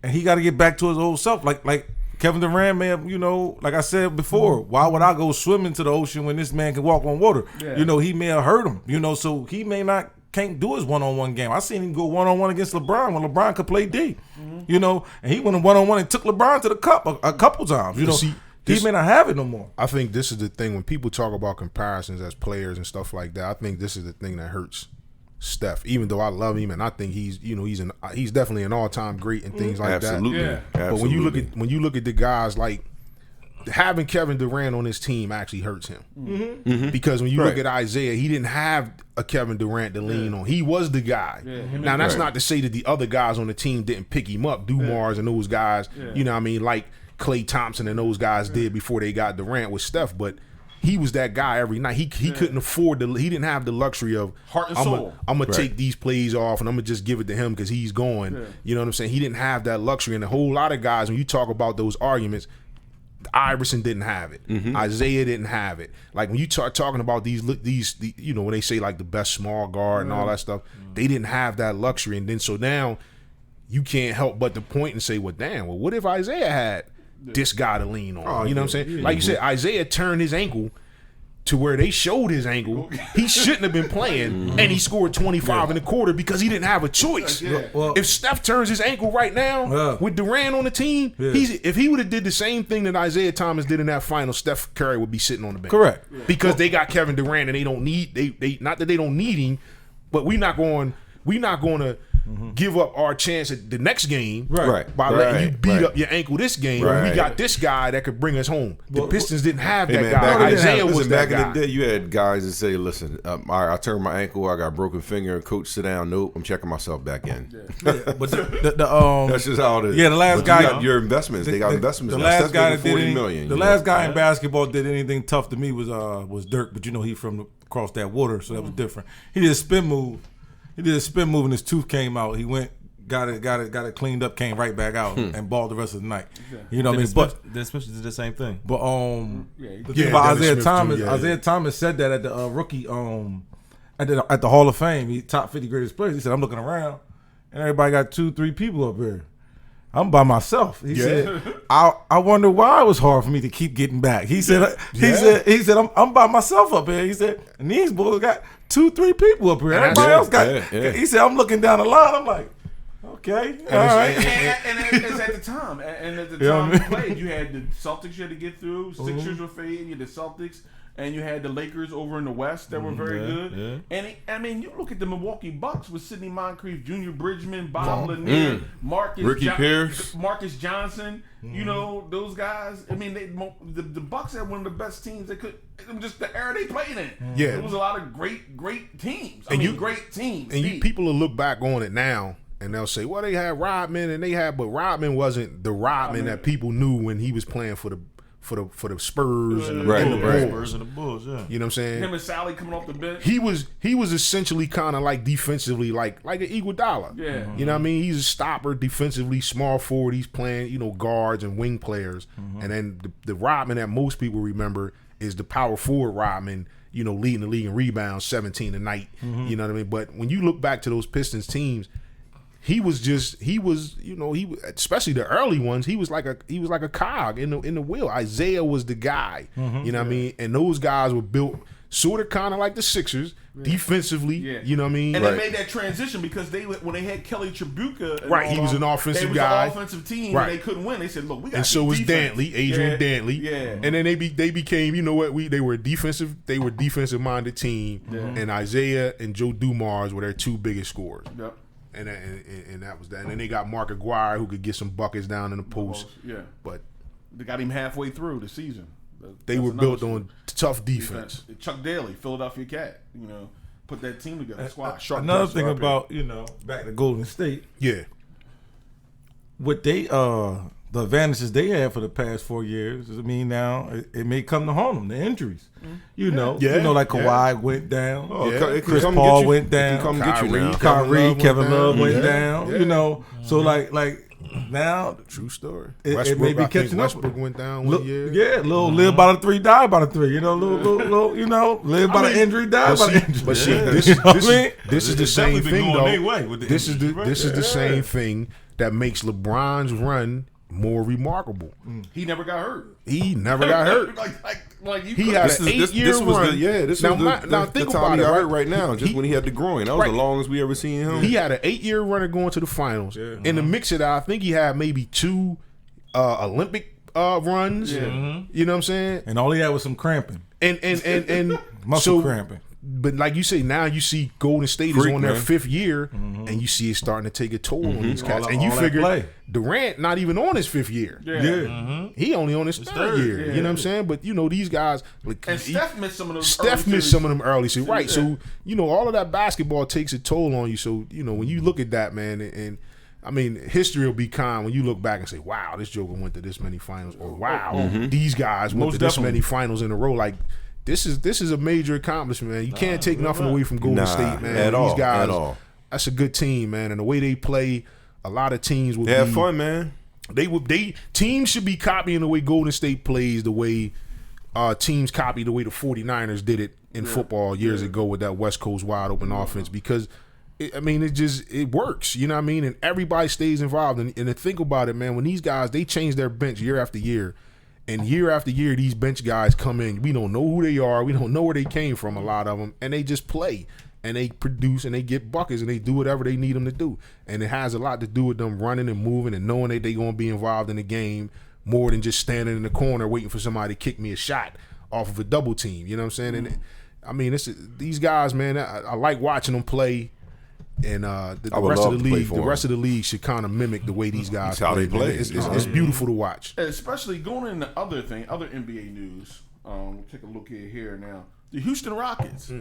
he got to get back to his old self. Like Kevin Durant may have, like I said before, why would I go swim into the ocean when this man can walk on water? Yeah. He may have hurt him, so he may can't do his one-on-one game. I seen him go one-on-one against LeBron when LeBron could play D, and he went one-on-one and took LeBron to the cup a couple times. He may not have it no more. I think this is the thing when people talk about comparisons as players and stuff like that. I think this is the thing that hurts Steph. Even though I love him and I think he's definitely an all-time great and things like that. Yeah. But when you look at the guys like having Kevin Durant on his team actually hurts him because when you look at Isaiah, he didn't have a Kevin Durant to lean on. He was the guy. Now that's not to say that the other guys on the team didn't pick him up, Dumars and those guys. Like Klay Thompson and those guys did before they got Durant with Steph, but he was that guy every night. He couldn't afford he didn't have the luxury of heart and soul. I'm gonna take these plays off and I'm gonna just give it to him because he's going. Yeah. You know what I'm saying? He didn't have that luxury, and a whole lot of guys when you talk about those arguments. Iverson didn't have it. Isaiah didn't have it. Like when you start talking about these, when they say like the best small guard and all that stuff, they didn't have that luxury. And then so now you can't help but to point and say, well, damn, what if Isaiah had this guy to lean on? You know what I'm saying? Like you said, Isaiah turned his ankle to where they showed his ankle. He shouldn't have been playing, and he scored 25 in the quarter because he didn't have a choice. Well, if Steph turns his ankle right now with Durant on the team, if he would have did the same thing that Isaiah Thomas did in that final, Steph Curry would be sitting on the bench. Correct. Because they got Kevin Durant and they don't need they not that they don't need him, but we're not going to give up our chance at the next game by letting you beat up your ankle this game. When we got this guy that could bring us home. The Pistons didn't have that guy. Isaiah was that guy. Back in the day, you had guys that say, listen, I turned my ankle, I got a broken finger, coach, sit down. Nope, I'm checking myself back in. But that's just how it is. Yeah, the last guy. Got your investments. They got investments. The last guy that $40 million. The last guy in basketball did anything tough to me was Dirk, but he from across that water, so that was different. He did a spin move. and his tooth came out. He went, got it cleaned up, came right back out, and balled the rest of the night. You know what I mean? But Dennis Smith did the same thing. But the thing about Isaiah Thomas, Isaiah Thomas said that at the rookie at the Hall of Fame, he top 50 greatest players. He said, I'm looking around, and everybody got 2-3 people up here. I'm by myself. He said, I wonder why it was hard for me to keep getting back. He said, I'm by myself up here. He said, and these boys got 2-3 people up here. Everybody else got. He said, I'm looking down the line. I'm like, okay, all right. And it's at the time. And at the time you played, you had the Celtics you had to get through. Sixers were fading. You had the Celtics. And you had the Lakers over in the West that were very good. Yeah. And you look at the Milwaukee Bucks with Sidney Moncrief, Junior Bridgman, Bob Lanier, Marcus Johnson. You know, those guys. I mean, the Bucks had one of the best teams they could. It was just the era they played in. Yeah. It was a lot of great teams. Great teams. And people will look back on it now. And they'll say, well, they had Rodman, but Rodman wasn't the Rodman that people knew when he was playing for the Spurs and the Bulls. Yeah. You know what I'm saying? Him and Sally coming off the bench. He was essentially kind of like defensively like an Iguodala. Yeah. You know what I mean? He's a stopper defensively, small forward. He's playing, guards and wing players. And then the Rodman that most people remember is the power forward Rodman, leading the league in rebounds, 17 a night. You know what I mean? But when you look back to those Pistons teams, he was especially the early ones. He was like a cog in the wheel. Isaiah was the guy, you know what I mean. And those guys were built sort of kind of like the Sixers defensively. Yeah. You know what I mean? And they made that transition because when they had Kelly Tribuca, and Right, all he was them, an offensive they was guy. An offensive team, Right. and they couldn't win. They said, "Look, we got." And so was Dantley, Adrian Dantley. Yeah. And then they became, you know what? They were a defensive minded team, and Isaiah and Joe Dumars were their two biggest scorers. Yep. And that was that. And then they got Mark Aguirre who could get some buckets down in the post. Yeah. But They got him halfway through the season. they That's were another built story. on tough defense. Chuck Daly, Philadelphia Cat, put that team together. Squad. Another thing about back to Golden State, Yeah. what they the advantages they had for the past 4 years. I mean, now it may come to haunt them. The injuries, Yeah. like Kawhi went down. Oh, Yeah. it can Chris come Paul get you. went It down. can come get you now. Kyrie, Kevin Love went Yeah. down. Yeah. So like now True story. it may be I think catching up. Westbrook went down one year. Live by the 3, die by the 3. Live by the injury, die by the injury. But see, Yeah. this You know what I mean? is the It's same definitely been thing going their though. way with the This is injuries, right? the same thing that makes LeBron's run more remarkable. He never got hurt. He never got hurt. like you He could- had This an is- 8-year this was run. this now, was now the think time about he it. got hurt Right right now. Just when he had the groin, that was Right. the longest we ever seen him. He had an 8-year runner going to the finals. In the mix of that, I think he had maybe 2 Olympic runs. Yeah. You know what I'm saying? And all he had was some cramping, And muscle so, cramping. But like you say, now you see Golden State Freak, is on their man. 5th year, and you see it starting to take a toll on these cats. All And you that figure play. Durant not even on his 5th year. Yeah. He only on his third year. yeah. You know what I'm saying? But these guys, like, And Steph missed some of those. Steph early missed series. some of them early. So right, Yeah. so all of that basketball takes a toll on you. So when you look at that, man, and I mean, history will be kind when you look back and say, "Wow, this Joker went to this many finals," or "Wow, these guys went Most to this definitely. many finals in a row." Like this is a major accomplishment, man. You can't take nothing away from Golden Nah, State, man. at These all, guys, at all. that's a good team, man. And the way they play, a lot of teams would They have be, fun, man. Teams should be copying the way Golden State plays, the way teams copy the way the 49ers did it in football years ago with that West Coast wide open offense, because it works, you know what I mean? And everybody stays involved. And to think about it, man, when these guys, they change their bench year after year, and year after year these bench guys come in, we don't know who they are, we don't know where they came from, a lot of them, and they just play and they produce and they get buckets and they do whatever they need them to do. And it has a lot to do with them running and moving and knowing that they're going to be involved in the game more than just standing in the corner waiting for somebody to kick me a shot off of a double team. You know what I'm saying? And I mean, these guys, man, I like watching them play. And the I would rest of love the to play league, for the them. rest of the league should kind of mimic the way these guys That's how they man. play. It's beautiful to watch. And especially going into other NBA news. We'll take a look here now. The Houston Rockets.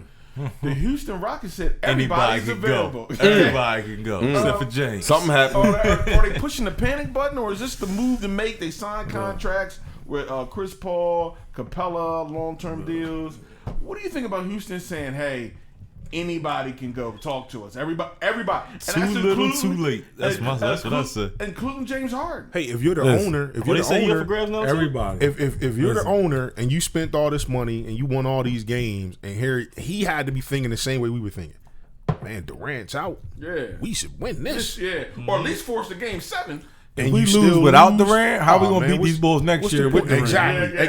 The Houston Rockets said Anybody everybody's can available. go. Everybody can go, except for James. Something happened. Are they pushing the panic button, or is this the move to make? They sign contracts with Chris Paul, Capella, long-term deals. What do you think about Houston saying, "Hey, anybody can go talk to us"? Everybody. And Too that's little, including- too late. That's what I said. Including James Harden. Hey, if you're the Listen, owner, if What you're they the say you up for owner, grabs now? too? Everybody. if you're the Listen. owner and you spent all this money and you won all these games, and here he had to be thinking the same way we were thinking. Man, Durant's out. Yeah. We should win this. Yeah. Or at least force the game 7. And If we you lose still without lose? Durant, how we Oh, gonna man, beat what's- these Bulls next what's the year point? with Durant?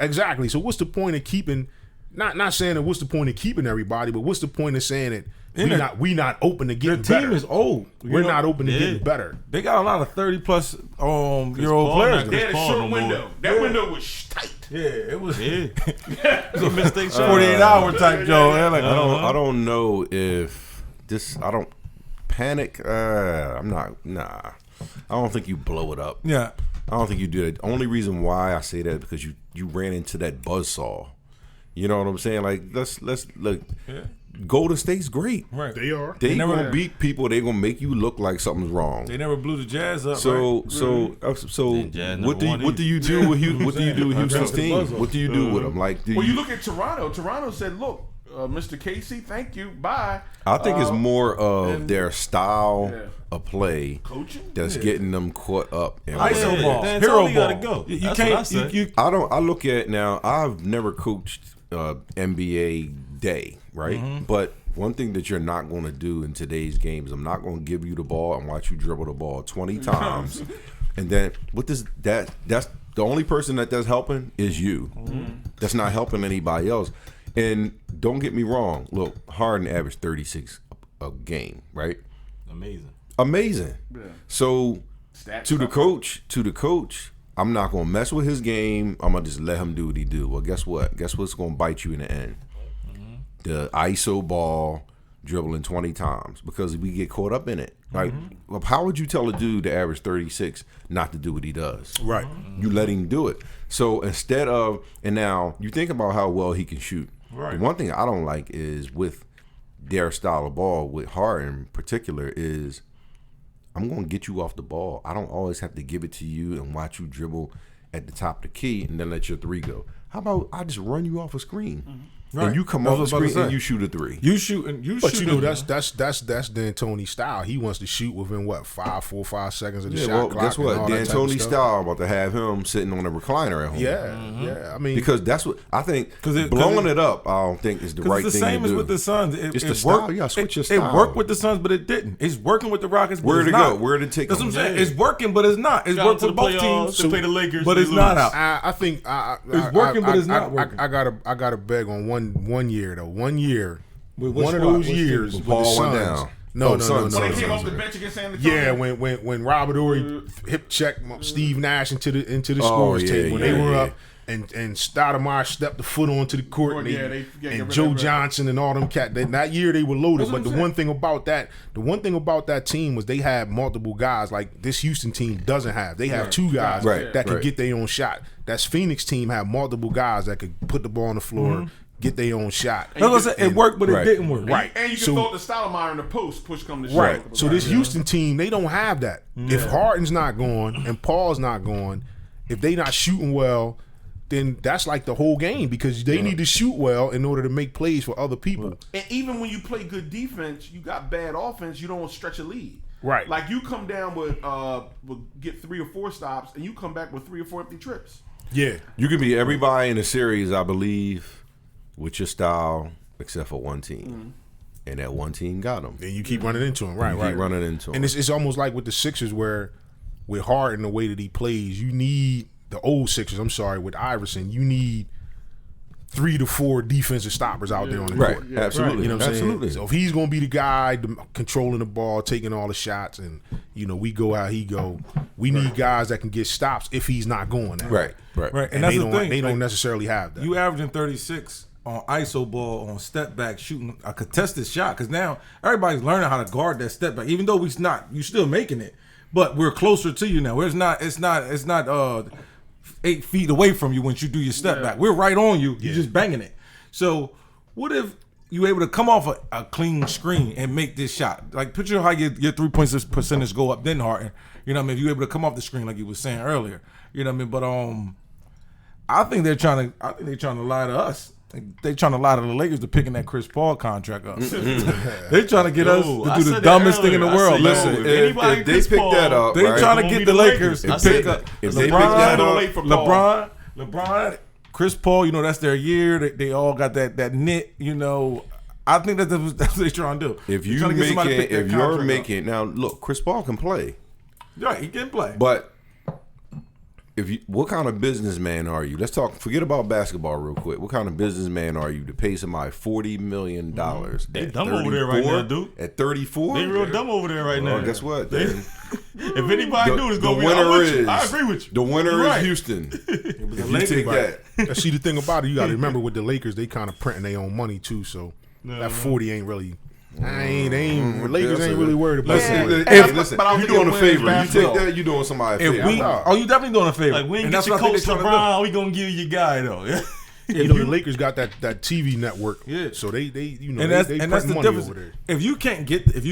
Exactly. So what's the point of keeping? Not saying that what's the point of keeping everybody, but what's the point of saying that we not open to Their getting team better? is old. We're not open to Yeah. getting better. They got a lot of 30+ year old Paul players. not They there. had a Paul short no more. window. That window was tight. Yeah, it was Yeah. It's a mistake shot. 48-hour type Joe. They're like, I don't know if this. I don't panic. I'm not. Nah. I don't think you blow it up. yeah. I don't think you do it. The only reason why I say that is because you ran into that buzzsaw. You know what I'm saying? Like let's look. Yeah. Golden State's great. Right. They are. They never- gonna beat people. They gonna make you look like something's wrong. They never blew the Jazz up. So right? so Jazz what do never you, won what do you do with Houston's That's the team? buzzsaw. What do you do with them? Like do Well, you look at Toronto. Toronto said, "Look, Mr. Casey, thank you, bye." I think it's more of and- their style Yeah. of play Coaching. that's getting them caught up. In ISO Yeah, ball, that's hero all you ball. gotta go. You That's what I can't. say. You I look at now. I've never coached NBA day, right? But one thing that you're not going to do in today's game is I'm not going to give you the ball and watch you dribble the ball 20 times, and then what does that's the only person that's helping is you. That's not helping anybody else. And don't get me wrong. Look, Harden averaged 36 a game, right? Amazing. Yeah. So Stats to the stuff. coach, I'm not gonna mess with his game. I'm gonna just let him do what he do. Well, guess what? Guess what's gonna bite you in the end? The ISO ball dribbling 20 times because we get caught up in it. Like, well, how would you tell a dude to average 36 not to do what he does? Right. You let him do it. So instead of, and now you think about how well he can shoot. Right. The one thing I don't like is with their style of ball, with Harden in particular, is I'm going to get you off the ball. I don't always have to give it to you and watch you dribble at the top of the key and then let your three go. How about I just run you off a screen? Right. And you come That's off the what I was screen about to and say. you shoot a three. You shoot and you But shoot. you know that's D'Antoni's style. He wants to shoot within what 4 or 5 seconds of the Yeah, shot well, clock. guess what? and all that type of D'Antoni stuff. style about to have him sitting on a recliner at home. Yeah. I mean, Because that's what I think. 'Cause it- Blowing it up, I don't think is the right It's the thing same to as do. with the Suns. It's the it style. worked- You gotta switch your It style. worked with the Suns, but it didn't. It's working with the Rockets. But Where'd it's it not. go? Where'd it take That's what them? I'm saying. Yeah. It's working, but it's not. It's Got worked to with the both playoffs, teams, they play the Lakers, but they it's not lose. out. I think It's working, but it's not working. I gotta beg on one year though. 1 year, With what one of squad? those What years team? with Paul the went Suns. down. No, Oh, Suns. When they Suns. came off the bench against San Antonio. Yeah, when Robert Ory hip checked Steve Nash into the scores yeah, table when yeah, they were yeah. up and Stoudemire stepped the foot onto the court and, Yeah, they, they get rid and of Joe that. Johnson and all them cat. That year they were loaded, That's what but I'm the one thing about that team was they had multiple guys like this Houston team doesn't have. They have two guys Right, that can right. get their own shot. That's Phoenix team have multiple guys that could put the ball on the floor, get their own shot. That's what I'm saying. It worked, but Right. it didn't work. Right. And you can So- throw the Stoudemire in the post, push come to shove. Right. So this Houston team, they don't have that. If Harden's not going and Paul's not going, if they not shooting well, then that's like the whole game because they need to shoot well in order to make plays for other people. And even when you play good defense, you got bad offense, you don't stretch a lead. Right. Like you come down with get 3 or 4 stops, and you come back with 3 or 4 empty trips. Yeah. You can be everybody in the series, I believe, with your style, except for one team, and that one team got them. And you keep running into him. Right, You right. keep running into them. And it's almost like with the Sixers where with Harden, the way that he plays, you need the old Sixers, with Iverson, you need 3 to 4 defensive stoppers out there on the right, court. absolutely, You know what I'm absolutely. saying? So if he's going to be the guy controlling the ball, taking all the shots, and we go how he go, we need guys that can get stops if he's not going that way. right. Right. And that's they the don't thing. they don't Like, necessarily have that. You averaging 36 on ISO ball on step back shooting a contested shot because now everybody's learning how to guard that step back. Even though you still making it, but we're closer to you now. Where it's not 8 feet away from you once you do your step back. We're right on you. You're just banging it. So what if you able to come off a clean screen and make this shot? Like picture how your 3-point percentage go up then Harden. You know what I mean? If you able to come off the screen like you was saying earlier. You know what I mean? But I think they're trying to lie to us. They trying to lie to the Lakers to picking that Chris Paul contract up. They trying to get us to I do said the that dumbest thing in the earlier. I world. said, Listen, yo, if anybody they Chris pick Paul, that up, They right? trying to won't get be the the Lakers Lakers. to I pick said up that. If they pick that up, LeBron, Chris Paul. You know that's their year. They all got that knit. You know, I think that's what they trying to do. If They you trying to get somebody to making, pick that if you're contract up. making now, look, Chris Paul can play, right, he can play. but what kind of businessman are you? Let's talk. Forget about basketball real quick. What kind of businessman are you to pay somebody $40 million? They at dumb over there right 34? now, dude. At 34, They real dumb over there right Well, now. guess what? If anybody The- do, it's the gonna be. winner I'm with you. is- I agree with you. The winner You're is right. Houston. If you Lakers, take right. that, See, the thing about it, you got to remember with the Lakers, they kind of printing their own money too. So that 40 ain't really. Lakers ain't really worried about listen, it. listen, but I don't you think doing it a wins favor. You basketball. take that, you doing somebody a If favor. we, you definitely doing a favor. Like we ain't And get that's your what I think coach they trying to do. LeBron, we gonna give you your guy though. You know, the Lakers got that TV network. Yeah. So they And they that's print the money difference. over there. If you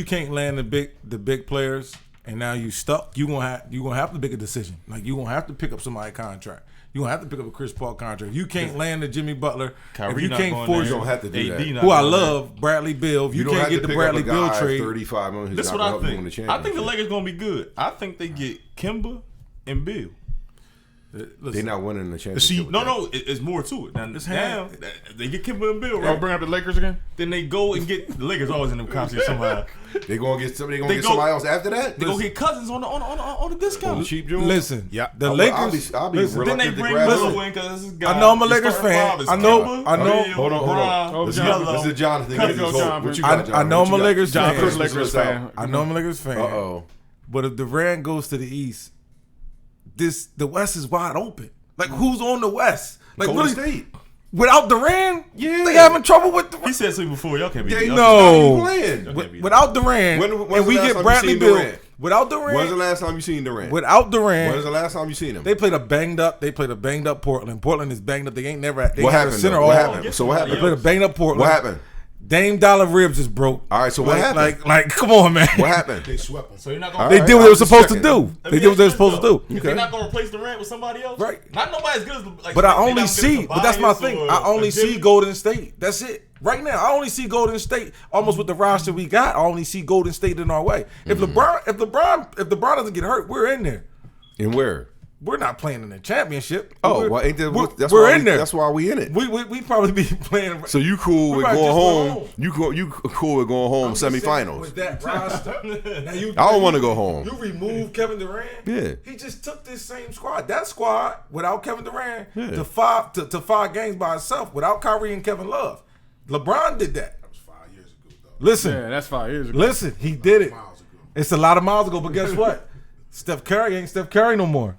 can't land the big players, and now you stuck, you gonna have to make a decision. Like you gonna have to pick up somebody's contract. You gonna have to pick up a Chris Paul contract. If you can't land the Jimmy Butler, Kyrie if you not can't going force, You don't have to do AD that. not who I going there. love, Bradley Beal. If you don't can't have get to the pick Bradley up a Beal guy trade, 35 million. This is what I think. I think the championship. Lakers gonna be good. I think they get Kimba and Bill. They're not winning the championship. No, it's more to it. Now they get Kimber and Bill, Y'all right? bring up the Lakers again? Then they go and get the Lakers always in the conversation somehow. They gonna get somebody. They gonna get somebody else after that. They go get Cousins on the discount. Cheap Jones. Listen, Yeah. the Lakers. I'll be listen, Then they reluctant to bring grab Miller him. in because this guy. I know I'm a his Lakers starting fan. five is I know- Kimber, I know- Bill, Hold on. Brown, This Melo. is Jonathan. Cousins, Get this John, over. What you I, got, Jonathan? I know I'm a What you got? Lakers John fan. Chris Lakers fan. I know I'm a Lakers fan. Uh-oh. But if Durant goes to the East, the West is wide open. Like, who's on the West? Like, Golden really, State. without Durant, Yeah. they having trouble with He said something before. Y'all can't be. They y'all no. not even can't playing. be- Without Durant, When's and we the last get time you Bradley seen Beal. Durant? Without When's the Durant, last time you seen Durant? without Durant, When's the last time you seen him? they played a banged up Portland. Portland is banged up. They ain't never. They What have happened? a center though? all. What happened? So what They happened? played a banged up Portland. What happened? Dame Dollar ribs is broke. All right. So what happened? Like, come on, man. What happened? They swept them. So you're not All gonna. They right, did what I'm they were just supposed to checking. do. They did what they were supposed to do. If they're not gonna replace Durant with somebody else, Right. Not nobody as good as like. But I they only not see, good as but that's my Tobias thing. or I only Jimmy. see Golden State. That's it. Right now, I only see Golden State almost with the roster we got. I only see Golden State in our way. If LeBron doesn't get hurt, we're in there. And where? We're not playing in the championship. Oh, well, ain't that, that's we're why in there. That's why we in it. We probably be playing. So you cool with might going just go home? home. You cool with going home I'm just saying, semifinals? with that roster. Now I don't want to go home. You remove Kevin Durant. Yeah. He just took this same squad. That squad without Kevin Durant Yeah. to five games by itself without Kyrie and Kevin Love. LeBron did that. That was 5 years ago, though. Listen, Yeah, that's 5 years ago. listen, he did it. Miles ago. It's a lot of miles ago, but guess what? Steph Curry ain't Steph Curry no more.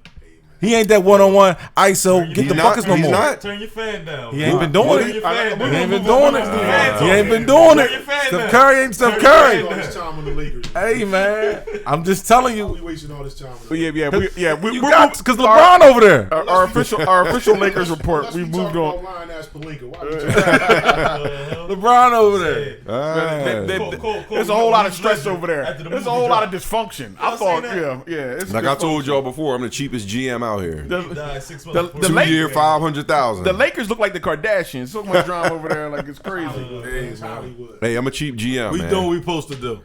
He ain't that one-on-one ISO, get the not- buckets no he's more. not. Turn your fan down. He ain't been Turn doing your it. fan He down. ain't been doing it. Fans He on ain't it. been doing Turn your it. fan Steph down. Curry ain't Steph Turn your Curry. fan All this time on the Lakers. Hey, man, I'm just telling Why we you. wasting all this time? On the But we You got because LeBron over there. our official Lakers report. Unless We we moved talking on. about line ass Pelinka. Why we talking LeBron over there. All right. Cool. There's a whole lot of stress Listen, over there. after the There's a movie whole lot of dropped. dysfunction. I Y'all thought, seen that? yeah. It's Like I told dysfunction. y'all before, I'm the cheapest GM out here. Died 6 The- months. the before. Lake- 2 year, 500,000. The Lakers look like the Kardashians. So much drama over there, like it's crazy. It's Hollywood. Hey, I'm a cheap GM, We man. doing what we supposed to do.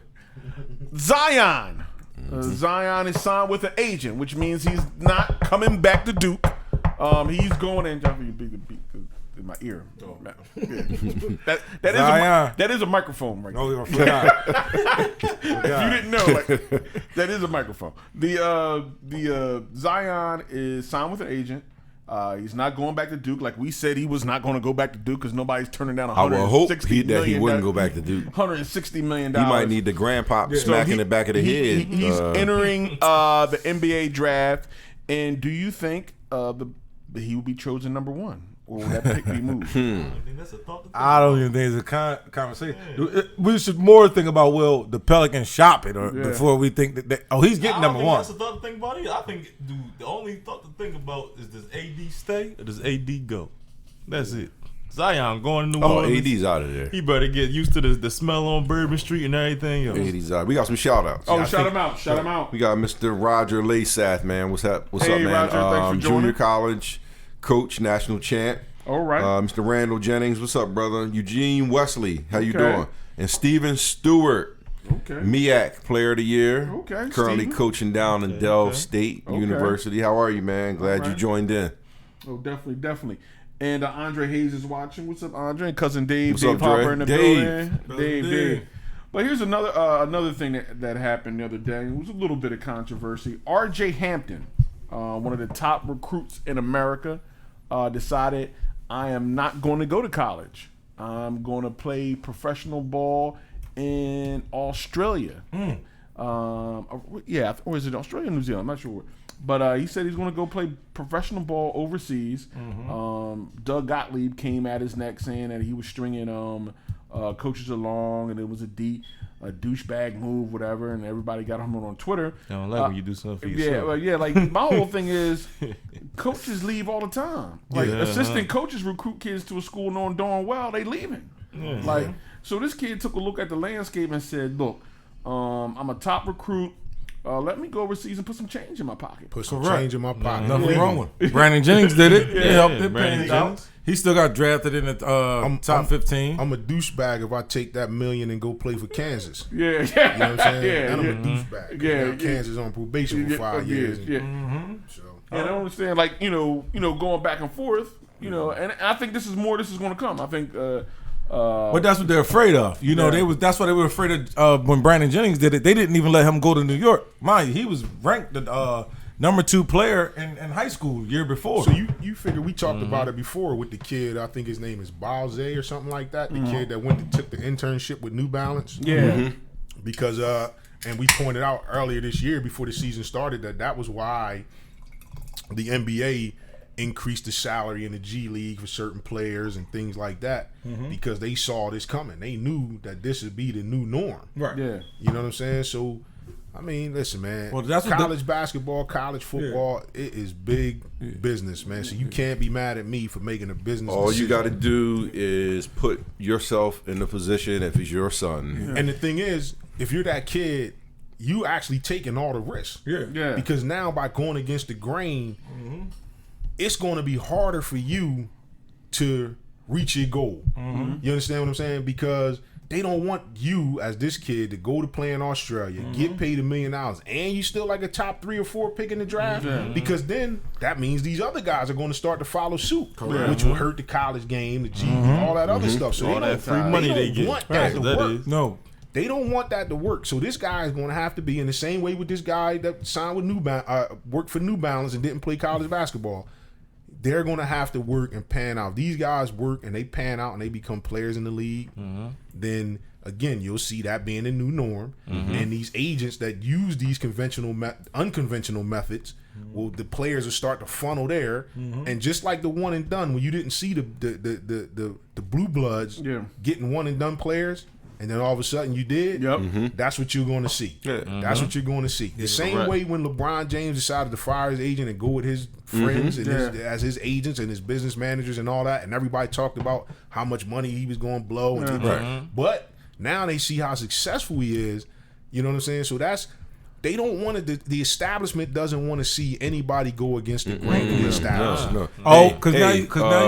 Zion. Zion is signed with an agent, which means he's not coming back to Duke. He's going in. Jeffrey, you beat the beat in my ear. Yeah. That is a microphone right No, there. we forgot. If you didn't know, like, that is a microphone. The Zion is signed with an agent. He's not going back to Duke. Like we said, he was not going to go back to Duke because nobody's turning down I would hope $160 that he million. wouldn't go back to Duke. $160 million. He might need the grandpop smack in the back of the head. He's entering the NBA draft. And do you think he will be chosen number one? Or will that pick be moved? I think that's a thought to think I don't even think it's a conversation. We should more think about will the Pelicans shop it or before we think that he's getting I don't number think one. That's a thought to think about it. I think, dude, the only thought to think about is does AD stay or does AD go? That's it. Zion going to New Oh, Orleans. AD's out of there. He better get used to the smell on Bourbon Street and everything else. AD's out. We got some shout outs. Oh, shout him out. Shout him out. We got Mr. Roger Lasath, man. What's up? What's Hey, up, man? Roger, thanks for joining. Junior college coach, national champ. All right. Mr. Randall Jennings, what's up, brother? Eugene Wesley, how you Okay. doing? And Steven Stewart, Okay. MEAC Player of the Year. Okay, Currently Steven. coaching down in Dell State University. How are you, man? Glad you right. joined in. Oh, definitely. And Andre Hayes is watching. What's up, Andre? And cousin Dave. What's Dave up, Dre? Hopper in the Dave. building. Dave. But here's another thing that happened the other day. It was a little bit of controversy. R.J. Hampton, one of the top recruits in America, decided, I am not going to go to college. I'm going to play professional ball in Australia. Or is it Australia or New Zealand? I'm not sure. But he said he's going to go play professional ball overseas. Doug Gottlieb came at his neck saying that he was stringing coaches along, and it was a douchebag move, whatever. And everybody got him on Twitter. I don't like when you do something for yourself. Like my whole thing is, coaches leave all the time. Like assistant coaches recruit kids to a school knowing darn well they leaving. So this kid took a look at the landscape and said, "Look, I'm a top recruit. let me go overseas and put some change in my pocket. Put some Correct. change in my pocket. Nothing wrong with it. Brandon Jennings did it. He helped it. Brandon Pan Jennings. out. He still got drafted in the top 15. I'm a douchebag if I take that $1 million and go play for Kansas. Yeah, yeah. You know what I'm saying? Yeah, and I'm yeah. a douchebag. Yeah, Now yeah. Kansas on probation for 5 years. Yeah. So And I don't understand, like, going back and forth, and I think this is going to come. I think, But that's what they're afraid of. That's why they were afraid of when Brandon Jennings did it. They didn't even let him go to New York. Mind you, he was ranked the number 2 player in high school year before. So you figure we talked about it before with the kid, I think his name is Balze or something like that. The kid that took the internship with New Balance. yeah. Because and we pointed out earlier this year before the season started that was why the NBA increased the salary in the G League for certain players and things like that, because they saw this coming. They knew that this would be the new norm. right. Yeah. You know what I'm saying? So I mean, listen, man. Well, that's what college basketball, college football, it is big business, man. So you can't be mad at me for making a business All you decision. got to do is put yourself in the position if it's your son. And the thing is, if you're that kid, you actually taking all the risks. Yeah. Yeah. Because now by going against the grain, it's going to be harder for you to reach your goal. You understand what I'm saying? Because they don't want you as this kid to go to play in Australia, get paid $1 million, and you still like a top 3 or 4 pick in the draft. Because then that means these other guys are going to start to follow suit, which will hurt the college game, the G, all that other stuff. So All they that don't, free money they don't get. want that to That work. is. No. They don't want that to work. So this guy is going to have to be in the same way with this guy that signed with worked for New Balance and didn't play college basketball. They're going to have to work and pan out. These guys work and they pan out and they become players in the league. Then again, you'll see that being the new norm. And these agents that use these unconventional methods, well, the players will start to funnel there. And just like the one and done, when you didn't see the blue bloods getting one and done players, and then all of a sudden you did, that's what you're going to see. That's what you're going to see. The same correct. way when LeBron James decided to fire his agent and go with his friends and as his agents and his business managers and all that, and everybody talked about how much money he was going to blow. But now they see how successful he is. You know what I'm saying? So they don't want to. The establishment doesn't want to see anybody go against the grain of the establishment. Oh, because now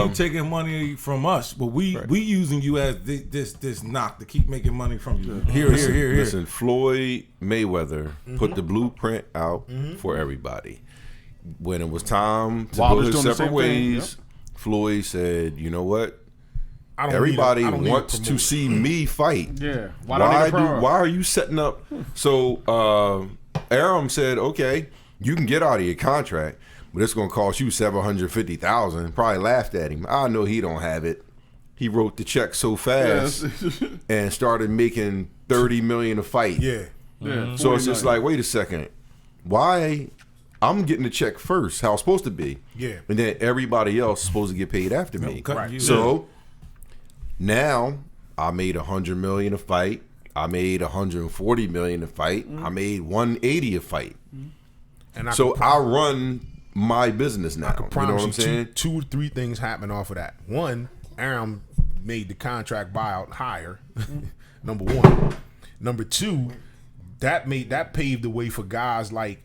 you're taking money from us, but we using you as this knock to keep making money from you. Here. Listen, Floyd Mayweather put the blueprint out for everybody. When it was time to Wilder's go his doing the separate same thing, ways, Floyd said, "You know what? I don't Everybody need a wants to promoter. see me fight. Yeah. Why are you setting up?" So Aram said, "Okay, you can get out of your contract, but it's going to cost you $750,000." Probably laughed at him. I know he don't have it. He wrote the check so fast and started making $30 million a fight. Yeah. So it's just like, wait a second, why? I'm getting the check first, how it's supposed to be. Yeah. And then everybody else is supposed to get paid after me. cutting you. So now I made $100 million a fight. I made $140 million a fight. I made $180 a fight. And I run my business now. I can You know promise what I'm saying? two or three things happen off of that. One, Aram made the contract buyout higher. Number one. Number two, that paved the way for guys like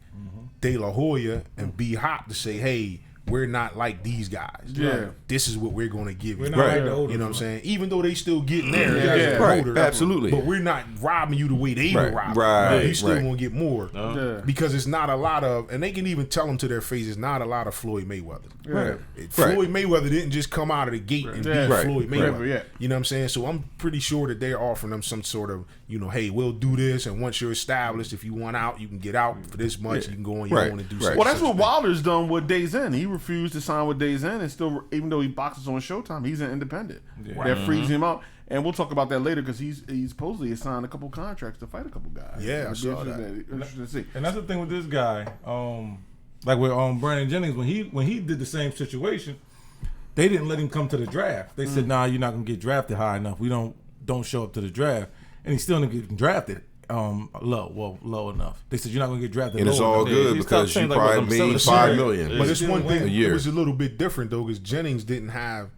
De La Hoya and B Hop to say, "Hey, we're not like these guys. Yeah. This is what we're going to give you." not like the older You know what I'm saying? Even though they still getting there, Yeah. as Right, older, absolutely. But we're not robbing you the way they were Right, robbing. right, You still right. going to get more. Yeah. Because it's not a lot of, and they can even tell them to their face, it's not a lot of Floyd Mayweather. Right. Floyd Mayweather didn't just come out of the gate and Yeah. beat Right. Floyd Right. Mayweather. Yeah. You know what I'm saying? So I'm pretty sure that they're offering them some sort of, hey, we'll do this, and once you're established, if you want out, you can get out for this much. You can go on your Right. own and do Right. something. Well, that's what Wilder's done with Days Inn. He refused to sign with Days Inn, and still, even though he boxes on Showtime, he's an independent. That frees him out, and we'll talk about that later because he's supposedly signed a couple contracts to fight a couple guys. Yeah, I It'd be saw interesting to see. And that's the thing with this guy. Like with Brandon Jennings, when he did the same situation, they didn't let him come to the draft. They said, "Nah, you're not gonna get drafted high enough. We don't show up to the draft." And he's still not getting drafted low enough. They said, "You're not gonna get drafted." And it's low all enough." good He because stopped you saying, like, probably what I'm made selling $5 shit. million. But it's one thing. a year. It was a little bit different though, because Jennings didn't have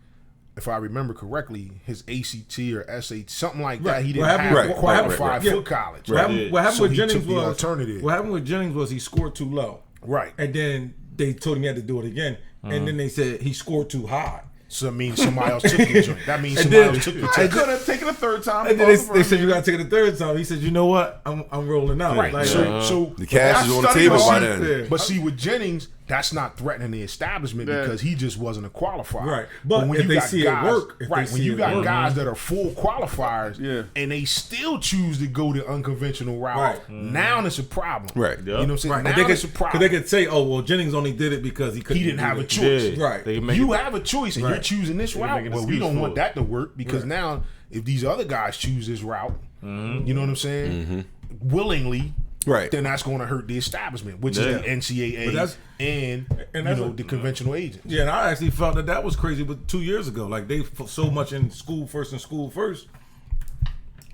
if I remember correctly, his ACT or SAT, something like that. Right. He didn't What happened- have what qualified happened- for yeah. college. What happened So with he Jennings took the was alternative. what happened with Jennings was he scored too low, Right. and then they told him he had to do it again, and then they said he scored too high. So that means somebody else took the joint. That means And somebody then- else took the I test. could have taken a third time. And then they said you got to take it the third time. He said, you know what, I'm rolling out. Right. Like, So The cash is on the studied table on by it. then. but see, with Jennings, that's not threatening the establishment Yeah. because he just wasn't a qualifier. Right. But when if you they got see it guys, work, if right? they When see you it got work. guys that are full qualifiers, Yeah. and they still choose to go the unconventional route, Right. now it's a problem. Right. You know what I'm saying? right. Now They it's a could, problem. they could say, oh, well, Jennings only did it because he couldn't. He didn't do have a it. choice. Right. They make You it- have a choice, and Right. you're choosing this make route. an Well, we excuse don't for want it. that to work because now, if these other guys choose this route, you know what I'm saying, willingly, Right. then that's going to hurt the establishment, which Yeah. is the NCAA But that's- and and you that's know what- the conventional agents. Yeah, and I actually felt that was crazy, but 2 years ago, like they so much in school first,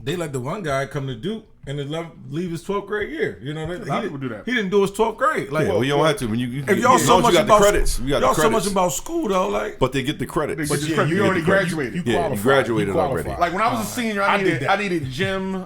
they let the one guy come to Duke and then leave his 12th grade year. You know, A lot of people do that. He didn't do his 12th grade. Like, Yeah, well, you don't have to. When you if y'all as so long as much you got about the credits, you got y'all the so much credits. about school though, like. But they get the credits. But you get already the credit. graduated. You Yeah, you qualified. graduated You already. qualified. Like when I was a senior, I I did that. needed gym,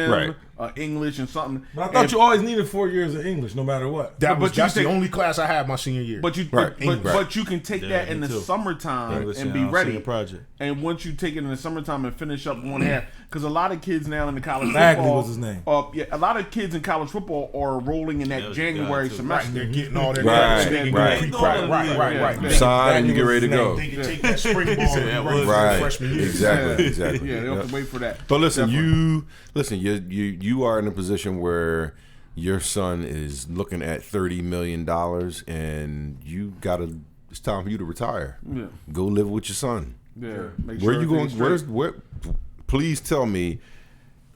Right. English and something. But I thought And- you always needed 4 years of English, no matter what. But That's you the take- only class I had my senior year. But you, Right. but you can take Yeah, that in me the too. summertime English and and be ready. senior project. And once you take it in the summertime and finish up one half, because a lot of kids now in the college Bagley football, was his name. Yeah, a lot of kids in college football are rolling in that Yeah, January yeah, too. semester. they're getting all their Right, so they can right. get pre-credit. Right. Yeah. Sign and you get ready to His name. go. They can take that spring ball said and that be ready was- for their Right. freshman year. Exactly. Yeah. Exactly. Yeah, they don't have Yep. to wait for that. But listen, Definitely. you are in a position where your son is looking at $30 million, and it's time for you to retire. Yeah. Go live with your son. Yeah. Make Where sure you going? everything's straight. Please tell me.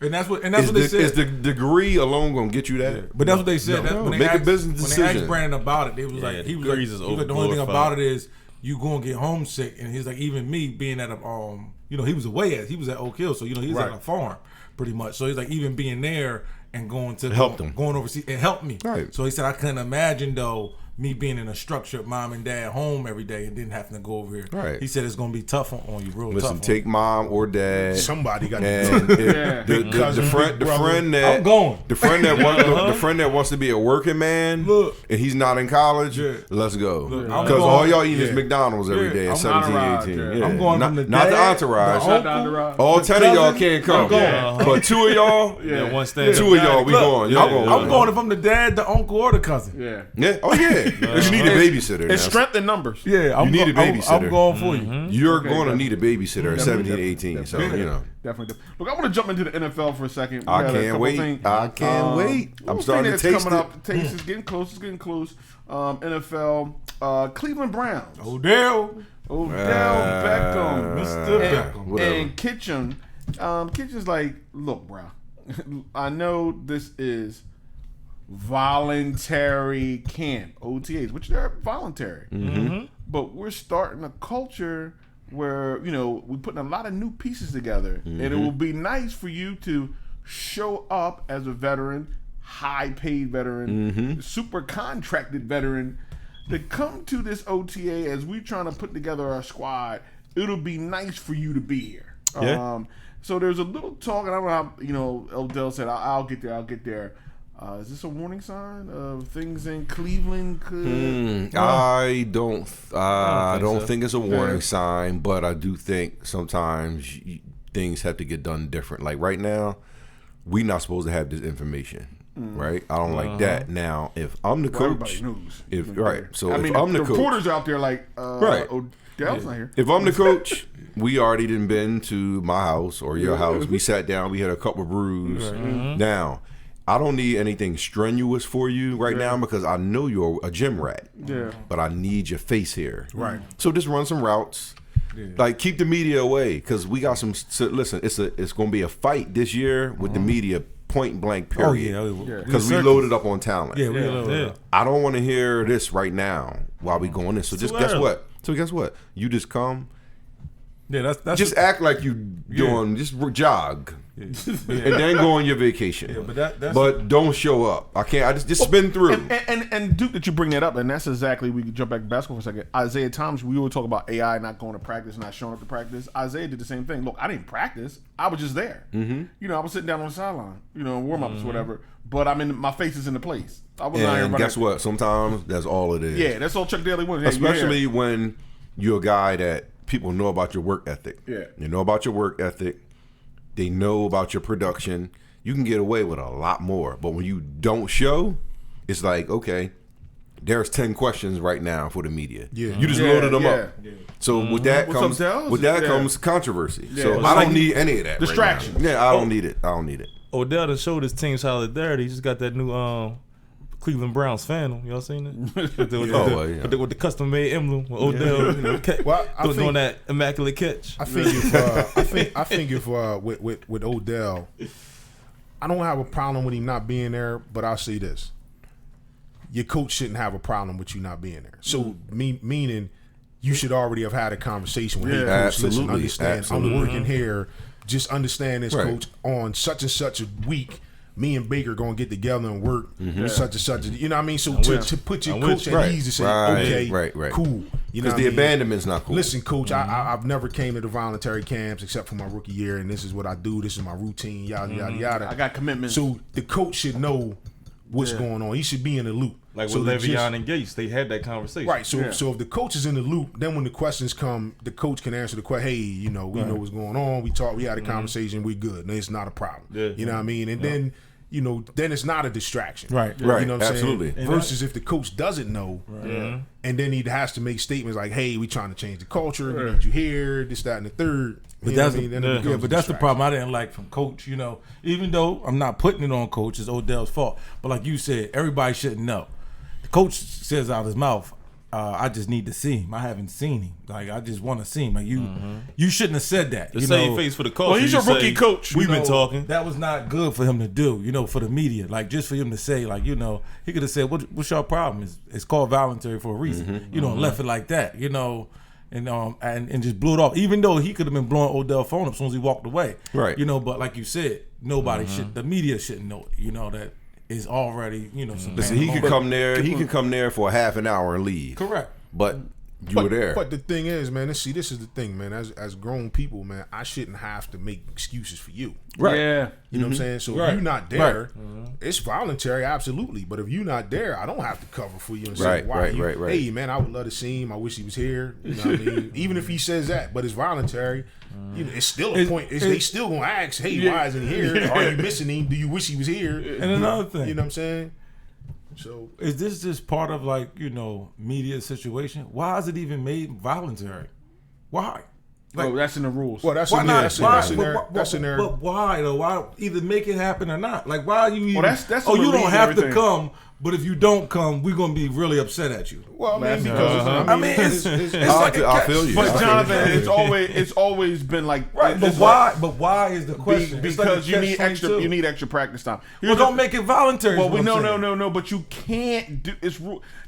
And that's what Is they said. is the degree alone going to get you that? But that's what they said. No. That when they Make a asked, business When they decision. asked Brandon about it, they was Yeah, like, the he was like, degrees is the only thing overglorified. about it is you gonna get homesick. And he's like, even me being at a he was away he was at Oak Hill, so he was Right. at a farm pretty much. So he's like, even being there and going Helped him. going overseas, it helped me. Right. So he said, I couldn't imagine though me being in a structured mom and dad home every day and didn't have to go over here. Right. He said it's gonna be tough on you, real Listen, tough. take mom or dad. Somebody got to And do it. if the Cousin, friend, big brother. friend that I'm going. the friend that wants the friend that wants to be a working man, Look. and he's not in college. Yeah. Let's go I'm because going. all y'all eat is Yeah. McDonald's every Yeah. day at I'm 17, entourage, 18. yeah. Yeah. I'm going not, from the not the dad, entourage. the Shout out to Rod. All 10 of y'all cousin, can't come, I'm going. but 2 of y'all, Yeah, one stand. 2 of y'all, we Look, going. Y'all going. I'm going if I'm the dad, the uncle, or the cousin. Yeah. Yeah. Oh yeah. But you need a babysitter. It's now. strength in numbers. Yeah, I'm You need a babysitter. I'm going for you. You're Okay, going to definitely. need a babysitter at 17, 18. So you know. Definitely. Look, I want to jump into the NFL for a second. We I got a can't couple wait. things. I can't wait. I'm little starting thing to that's taste coming it. up. Taste is getting close. It's getting close. NFL. Cleveland Browns. Odell, Odell Beckham. Mr. And, Beckham. Whatever. and Kitchen. Kitchen's like, look, bro. I know this is voluntary camp, OTAs, which they're voluntary. But we're starting a culture where, we're putting a lot of new pieces together. And it will be nice for you to show up as a veteran, high paid veteran, super contracted veteran, to come to this OTA as we're trying to put together our squad. It'll be nice for you to be here. Yeah. So there's a little talk, and I don't know how, Odell said, I'll get there. Is this a warning sign of things in Cleveland could? I don't so. think it's a warning Yeah. sign, but I do think sometimes things have to get done different. Like right now, we're not supposed to have this information, right? I don't like that. Now, if I'm the coach, Everybody knows. So I if mean, I'm the the coach, reporters out there like, Right. Odell's not here. if I'm the coach, we already done been to my house or your house. We sat down. We had a couple of brews. Now, I don't need anything strenuous for you right now because I know you're a gym rat. Yeah. But I need your face here. Right. So just run some routes. Like keep the media away because we got some. So listen, it's going to be a fight this year with the media, point blank. Oh Period. yeah, Because we loaded up on talent. Yeah, we loaded Yeah. up. I don't want to hear this right now while we going in. So just too guess early. what? So guess what? You just come. Yeah, that's Just act like you doing. Just jog. and then go on your vacation. Yeah, but that's but don't show up. I can't. I just spin through. And Duke, that you bring that up, and that's exactly, we can jump back to basketball for a second. Isaiah Thomas, we always talk about AI not going to practice, not showing up to practice. Isaiah did the same thing. Look, I didn't practice. I was just there. Mm-hmm. You know, I was sitting down on the sideline, you know, warm ups, whatever. But my face is in the place. I was not here. And guess what? Sometimes that's all it is. Yeah, that's all Chuck Daly wanted. Hey, especially when you're a guy that people know about your work ethic. Yeah. They know about your work ethic. They know about your production. You can get away with a lot more. But when you don't show, it's like, okay, there's 10 questions right now for the media. Yeah. You just loaded them up. Yeah. So with that What's comes up, Dell? comes controversy. Yeah. So It's I like don't need any of that. distraction. Right now. Yeah, I don't need it. I don't need it. Odell done showed his team solidarity. He just got that new Cleveland Browns Phantom. Y'all seen it? With the custom made emblem with Odell, doing that immaculate catch. I think if with Odell, I don't have a problem with him not being there, but I'll say this: your coach shouldn't have a problem with you not being there. So meaning you should already have had a conversation with him. Hey, coach, listen, understand, I'm working here. Just understand this, coach. On such and such a week, me and Baker gonna get together and work such and such. You know what I mean? So to put your coach at ease to say, okay, cool. You know, because the abandonment's not cool. Listen, coach, I've never came to the voluntary camps except for my rookie year, and this is what I do. This is my routine. Yada yada yada. I got commitments. So the coach should know what's going on. He should be in the loop. Like with Le'Veon and Gates, they had that conversation. Right. So if the coach is in the loop, then when the questions come, the coach can answer the question. Hey, you know, we know what's going on. We had a conversation. We good. No, it's not a problem. Yeah. You know what I mean? And then, you know, then it's not a distraction. Right. You know what I'm Absolutely. saying? Versus if the coach doesn't know, and then he has to make statements like, "Hey, we trying to change the culture. We need you here. This, that, and the third. But that's the problem I didn't like from Coach. You know, even though I'm not putting it on Coach, it's Odell's fault. But like you said, everybody shouldn't know. The coach says out of his mouth, "I just need to see him. I haven't seen him. Like I just want to see him." Like you shouldn't have said that. The same face for the coach. Well, he's your rookie coach. We've been talking. That was not good for him to do. You know, for the media, like just for him to say, like you know, he could have said, "What's your problem? It's called voluntary for a reason." You know, and left it like that. You know. And just blew it off. Even though he could have been blowing Odell's phone up as soon as he walked away. Right. You know, but like you said, nobody should. The media shouldn't know it. You know that is already. You know. Listen, he could come there. He could come there for a half an hour and leave. Correct. But you were there. But the thing is, man. This is the thing, man. As grown people, man, I shouldn't have to make excuses for you. Right. Yeah. You know what I'm saying? So if you're not there, it's voluntary, absolutely. But if you're not there, I don't have to cover for you and say, why hey, man, I would love to see him. I wish he was here. You know what I mean? Even if he says that, but it's voluntary, you know, it's still a point. They still going to ask, hey, why isn't he here? Are you missing him? Do you wish he was here? And another thing. You know what I'm saying? So is this just part of like, you know, media situation? Why is it even made voluntary? Why? Like, that's in the rules. Well, that's why in not? there. That's in there. But why though? Why either make it happen or not? Like why you even? That's you don't have to come. But if you don't come, we're gonna be really upset at you. Well, I mean, because it's like I feel you. But Jonathan, it's always been like right. But why? But why is the question? Because you need extra practice time. Well, don't make it voluntary. Well, no. But you can't do.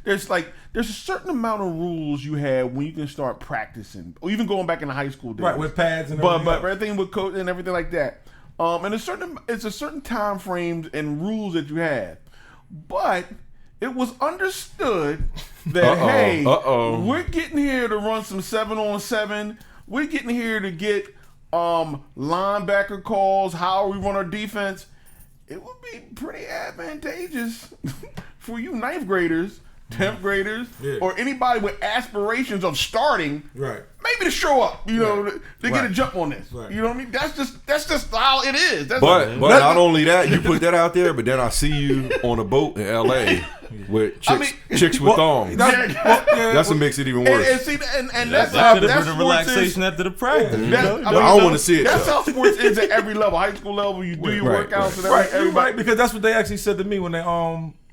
There's a certain amount of rules you have when you can start practicing, or even going back in the high school days. Right, with pads and everything. But everything with coach and everything like that. And it's a certain time frames and rules that you have. But it was understood that we're getting here to run some 7-on-7. We're getting here to get linebacker calls. How we run our defense. It would be pretty advantageous for you 9th graders, 10th graders, or anybody with aspirations of starting. Right. Maybe to show up, you know, to get a jump on this. Right. You know what I mean? That's just how it is. But not only that, you put that out there, but then I see you on a boat in L.A. with chicks with thongs. That's what makes it even worse. And that's the relaxation after the practice. I don't want to see it. That's how sports is at every level. High school level, you do your workouts and everything. Right, because that's what they actually said to me when they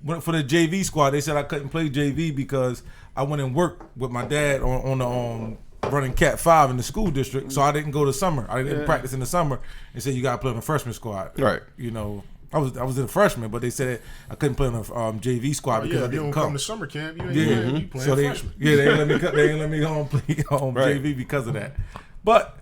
went for the JV squad. They said I couldn't play JV because I went and worked with my dad on the running Cat 5 in the school district, so I didn't go to summer. I didn't practice in the summer, and said you got to play on the freshman squad. Right. You know, I was a freshman, but they said I couldn't play on the JV squad because I didn't come to summer camp. You ain't playing so freshman. They ain't let me play JV because of that. But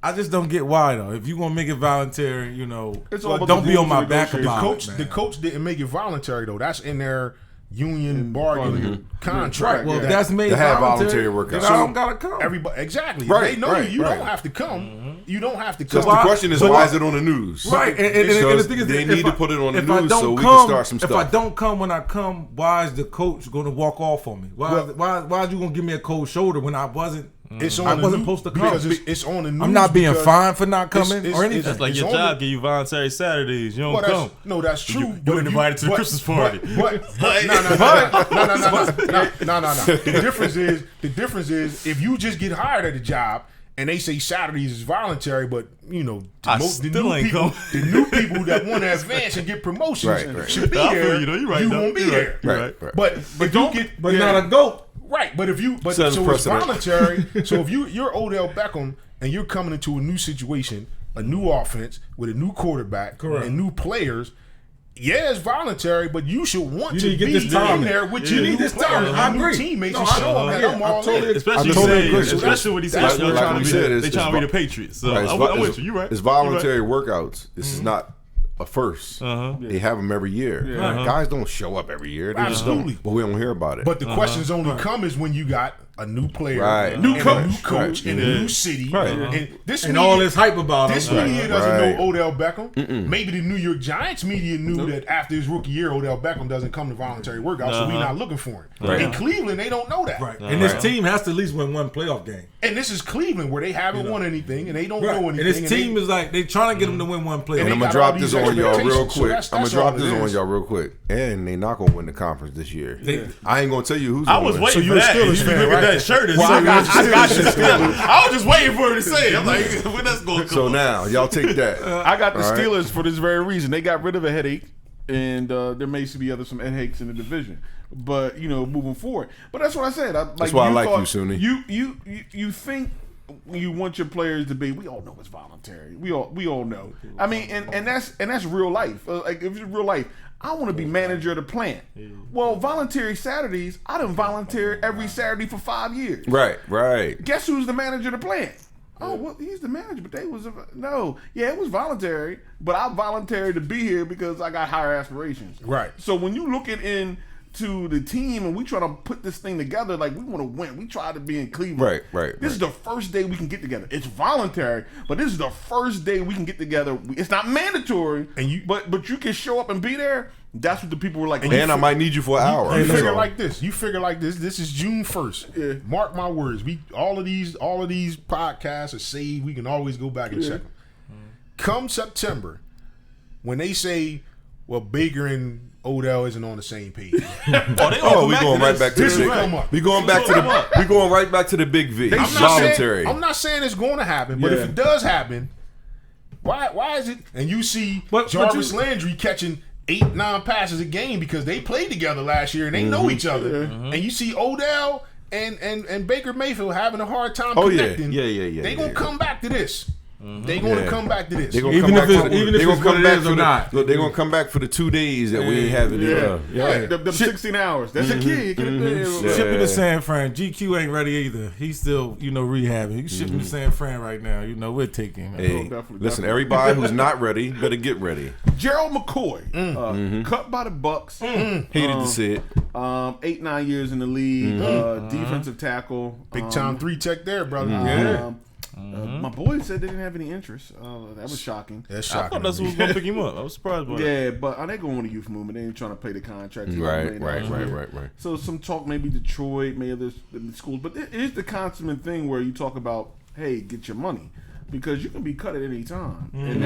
I just don't get why though. If you gonna make it voluntary, you know, It's all about don't the be on rules my and back negotiations. about The it, man. coach didn't make it voluntary though. That's in their union bargain contract. Right. Well, Yeah. if that's made They have voluntary, voluntary workouts. then I don't gotta come. Everybody exactly. Right, They know right, you right. don't have to come. You don't have to So come. the question is, why is it on the news? Right, and the Because thing is, they if need to I- put it on the if I news don't so we come- can start some If I stuff. don't come when I come, why is the coach going to walk off on me? Why is you going to give me a cold shoulder when I wasn't? It's on I the wasn't news supposed to come. because it's on the news. I'm not being because fined for not coming it's- or anything. That's like It's your on job the- give you voluntary Saturdays. You don't Well, come. no, that's true. You but ain't if invited to the Christmas party. No. The difference is if you just get hired at a job and they say Saturdays is voluntary, but you know I still ain't people, come. the new people that want to advance and get promotions Right. should be I feel there. you, though. You right, though. won't be You there. right. Right. But if you get, but not a goat. right. But if you, but Set a so it's precedent. voluntary. So if you're Odell Beckham and you're coming into a new situation, a new offense with a new quarterback Correct. and new players. Yeah, it's voluntary, but you should want You to need to get be this time in in. there with You your need new this players, time in. I your new agree. teammates, No, and I- show them that yeah, I'm I all totally in. Especially I totally saying, agree. So especially when he said that's y'all what trying like to we be said, the, it's- they trying to be it's the Patriots. So Right, I'm with you. You right. It's You right. voluntary workouts. This is not a first. They have them every year. Guys don't show up every year. They just Absolutely. don't. But we don't hear about it. But the questions only come is when you got a new player, Right. and New a coach. new coach, Right. in a new city, Right. and this And media, all this hype about this him. media doesn't Right. know Odell Beckham. Maybe the New York Giants media knew that after his rookie year, Odell Beckham doesn't come to voluntary workouts, so we're not looking for him. Right. In Cleveland, they don't know that. Right. And this team has to at least win one playoff game. And this is Cleveland, where they haven't won anything, and they don't know anything. And his team is like, they trying to get him to win one playoff And they I'm got gonna drop all this these on y'all real expectations, so quick. that's I'm gonna all drop it this on is. y'all real quick. And they not gonna win the conference this year. I ain't gonna tell you who's. I gonna was win. waiting for you're a that. Steelers You fan, look at right? that shirt and Well, say, I got you. I got you. I was just waiting for her to say it. I'm like, when that's going to come So up? now y'all take that. I got the All right. Steelers for this very reason. They got rid of a headache, and there may be some headaches in the division. But moving forward. But that's what I said. That's why I like you, Sunni. You think you want your players to be? We all know it's voluntary. We all know. I mean, and that's real life. Like if it's real life, I want to be manager of the plant. Well, voluntary Saturdays, I done volunteer every Saturday for 5 years. Right. Guess who's the manager of the plant? Oh, well, he's the manager, but it was voluntary, but I volunteered to be here because I got higher aspirations. Right. So when you look into the team and we try to put this thing together, like we want to win. We try to be in Cleveland. Right. This is the first day we can get together. It's voluntary, but this is the first day we can get together. It's not mandatory, but you can show up and be there. That's what the people were like. And I might need you for an hour. You figure So- like this. You figure like this. This is June 1st. Yeah. Mark my words. All of these podcasts are saved. We can always go back and check them. Come September, when they say, "Well, Baker and Odell isn't on the same page," Oh, we going right back to This the will big. come up. We going back to the. We going right back to the big V. I'm Voluntary. I'm not saying it's going to happen, but Yeah. if it does happen, why is it? And you see Jarvis Landry catching 8-9 passes a game because they played together last year and they know each other. And you see Odell and Baker Mayfield having a hard time Oh, yeah. connecting. Yeah. They gonna come back to this. They gonna come back to this. They gonna Even come if back it's- for- even if they gonna it's come what it back is for or the- not. Look, they gonna come back for the 2 days that we ain't having. Them 16 hours. That's a kid. Yeah. Ship him to San Fran. GQ ain't ready either. He's still, rehabbing. You ship him to San Fran right now. We'll take him. Hey, definitely, listen, definitely. everybody who's not ready better get ready. Gerald McCoy, cut by the Bucks. Hated to see it. 8-9 years in the league. Defensive tackle. Big time 3-tech there, brother. My boy said they didn't have any interest. That was shocking. That's I shocking. thought that's who was going to pick him up. I was surprised by that. Yeah, but they going on a youth movement. They ain't trying to pay the contract. Right. So some talk maybe Detroit, maybe other schools. But it is the consummate thing where you talk about, hey, get your money. Because you can be cut at any time. And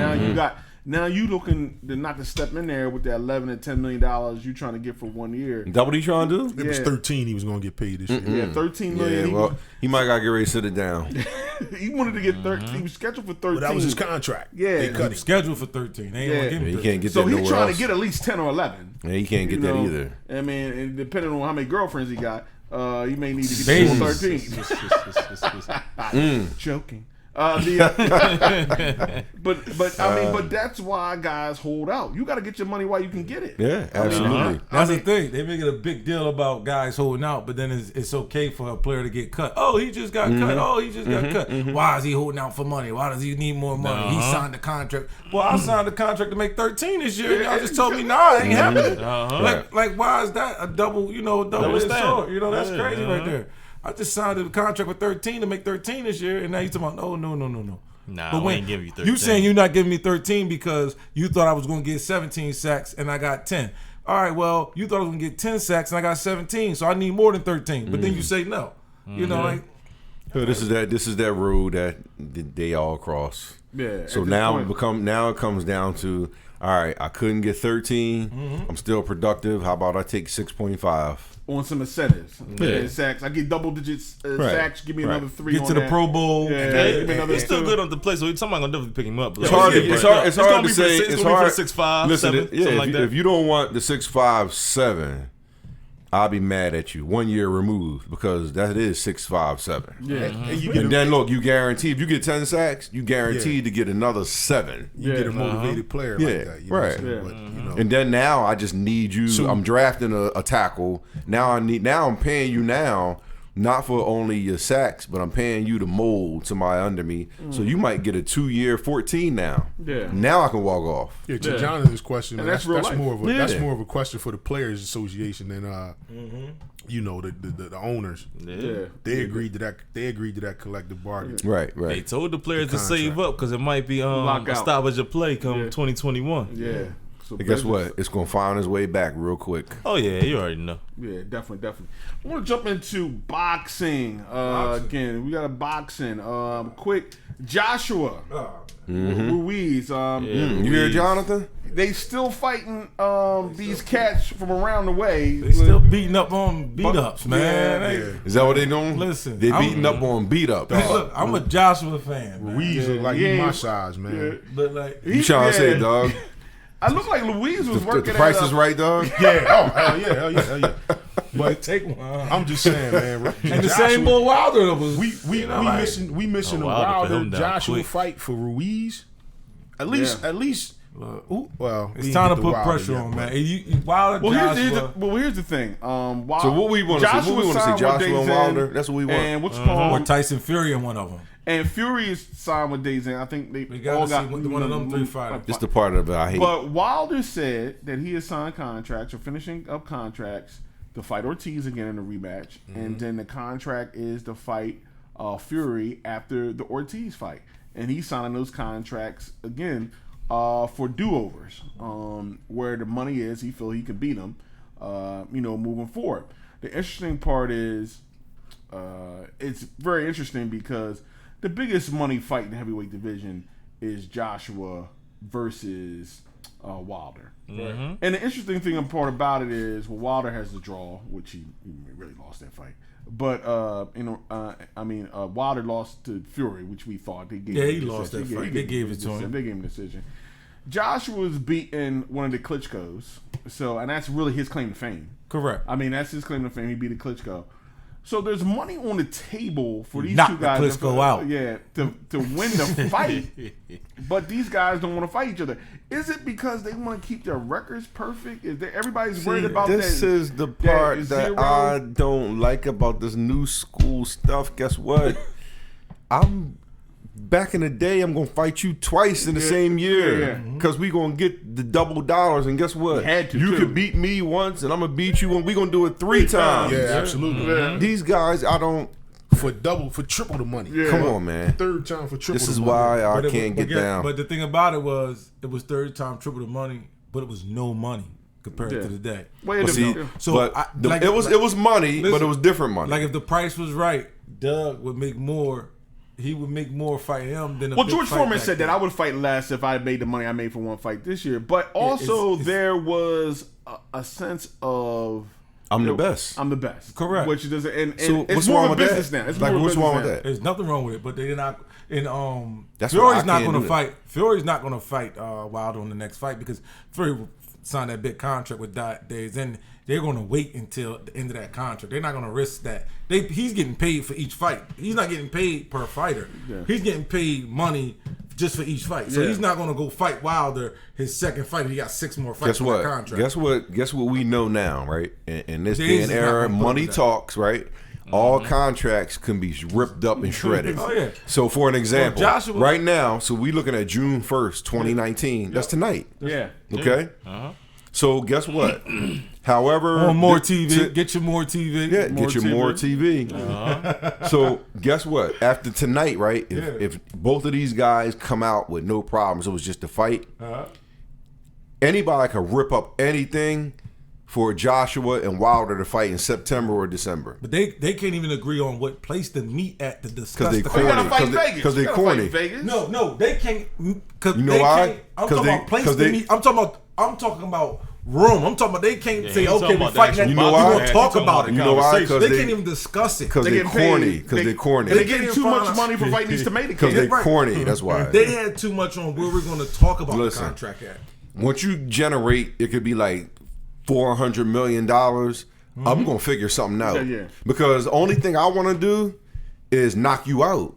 now you looking not to step in there with that $11 and $10 million you trying to get for 1 year. Is that what he trying to do? It was 13 he was going to get paid this year. Yeah, $13 million. Yeah, well, he might gotta get ready to sit it down. He wanted to get 13. He was scheduled for 13. But that was his contract. Yeah. They cut him. Scheduled for 13. They ain't Yeah. gonna give him He 13. can't get So that he's nowhere trying else. to get at least 10 or 11. Yeah, he can't get that either. I mean, and depending on how many girlfriends he got, he may need to get Babies. the full 13. Joking. But I mean, but that's why guys hold out. You got to get your money while you can get it. Yeah, absolutely. That's the thing. They make it a big deal about guys holding out, but then it's okay for a player to get cut. Oh, he just got cut. Oh, he just got cut. Why is he holding out for money? Why does he need more money? He signed the contract. Well, I signed the contract to make 13 this year. Y'all just told me, nah, it ain't happening. Like, why is that a double sword? You know, that's crazy right there. I just signed a contract with 13 to make 13 this year, and now you're talking about, oh, no. Nah, but we ain't give you 13. You saying you're not giving me 13 because you thought I was going to get 17 sacks and I got 10. All right, well, you thought I was going to get 10 sacks and I got 17, so I need more than 13. But then you say no. You know, like. So this is that road that they all cross. Yeah. So now it comes down to, all right, I couldn't get 13. I'm still productive. How about I take 6.5? On some incentives. Sacks. I get double digits sacks. Give me another 3 Get on to the that. Pro Bowl. Give me another He's still 2. good on the play, so somebody gonna definitely pick him up. It's hard to say. It's gonna be for 6'5", Listen, 7, something like that. if you don't want the 6'5", 7, I'll be mad at you. 1 year removed because that is 6'5", 7. Yeah. And then look, you guarantee if you get 10 sacks, you guaranteed to get another 7. You get a motivated player like that. You know what I'm saying? But, you know. And then now I just need you. So- I'm drafting a tackle. Now I'm paying you now, not for only your sacks, but I'm paying you to mold somebody under me. So you might get a 2-year 14 now. Yeah. Now I can walk off. Yeah, to Jonathan's question, And man, that's real life. that's more of a question for the Players Association than you know, the owners. Yeah. They agreed to that. They agreed to that collective bargain. Right. They told the players to contract. save up because it might be a Lockout. stoppage of play come 2021. Yeah. So And guess what? It's gonna find its way back real quick. Oh yeah, you already know. Yeah, definitely. I want to jump into boxing. Again, we got a boxing. Quick, Joshua Ruiz. You hear Jonathan? They still fighting these cats from around the way. They still beating up on beat-ups, man. Yeah, They- Is that what they doing? Listen, they I'm- beating up on beat up. Hey, look, I'm a Joshua fan, man. Ruiz look like Yeah. he my size, man. But like, You trying to say, dog? I look like Louise was The working price at is right, dog. Yeah. Oh, hell yeah. but take one. I'm just saying, man. And the same boy Wilder was. We missing a Wilder for Wilder him down Joshua quick. fight for Ruiz. At least. Well, It's we time to ain't get put Wilder pressure yet, on, but- man. Wilder, Here's the thing. So what we want to see? What we want to see? Joshua and Wilder. That's what we want. And what's or called Tyson Fury in one of them. and Fury is signed with Dazen. I think they We gotta all see got one of them 3 fighters. It's the part of it I hate. But Wilder said that he has signed contracts or finishing up contracts to fight Ortiz again in a rematch, and then the contract is to fight Fury after the Ortiz fight, and he's signing those contracts again for do-overs, where the money is. He feel he can beat them, moving forward. The interesting part is it's very interesting because the biggest money fight in the heavyweight division is Joshua versus Wilder. And the interesting thing part about it is, Wilder has the draw, which he really lost that fight. But Wilder lost to Fury, which we thought they gave. Yeah, him he a lost that decision. fight. They gave it to him. They gave him a decision. Joshua's beaten one of the Klitschko's, and that's really his claim to fame. Correct. I mean, that's his claim to fame. He beat a Klitschko. So there's money on the table for these Knock two the guys. Klitschko out. Yeah, to win the fight. But these guys don't want to fight each other. Is it because they want to keep their records perfect? Is there everybody's worried about this that? is the part that zero? I don't like about this new school stuff. Guess what? I'm back in the day. I'm gonna fight you twice in the same year because we gonna get the double dollars. And guess what? Had to, you too. could beat me once, and I'm gonna beat you, and we gonna do it 3 times. Yeah, absolutely. These guys, I don't. For triple the money. Yeah. Come on, man. Third time for triple. This the is money. why I But can't get down. But the thing about it was third time triple the money, but it was no money compared to the day. Wait a But see, minute. So but it was money, but it was different money. Like if the price was right, Doug would make more. He would make more fighting him than a Well, big George fight Foreman back said that then. I would fight less if I made the money I made for one fight this year. But also there was a sense of I'm the best. I'm the best. Correct. Which does and So it's what's more wrong of a with business that? now. It's Like, more of a what's wrong business with now. that? There's nothing wrong with it, but they're not. And That's what Fury's I not can't going to do. fight. Fury's not going to fight Wilder on the next fight because Fury signed that big contract with Days, and they're going to wait until the end of that contract. They're not going to risk that. He's getting paid for each fight. He's not getting paid per fighter. Yeah. He's getting paid money just for each fight. So he's not going to go fight Wilder his second fight. He got 6 more fights in that contract. Guess what we know now, right? In this day and era, money talks, right? All contracts can be ripped up and shredded. Oh, yeah. So, for an example, right now, so we looking at June 1st, 2019. That's tonight. Yeah. Okay? So, guess what? However... On more TV. Get your more TV. Yeah, get your more TV. So, guess what? After tonight, right, if both of these guys come out with no problems, it was just a fight, anybody could rip up anything for Joshua and Wilder to fight in September or December. But they can't even agree on what place to meet at to discuss the corny. Because they corny. No, they can't. You know why? I'm talking about place to meet. I'm talking about room. I'm talking about they can't say, okay, we're fighting that. You know why? We're going to talk about it. You know why? They can't even discuss it. Because they're corny. Because they're corny. They're getting too much money for fighting these tomato kids. Because they're corny. That's why. They had too much on where we're going to talk about the contract at. Once you generate, it could be like $400 million, I'm going to figure something out. Because the only thing I want to do is knock you out.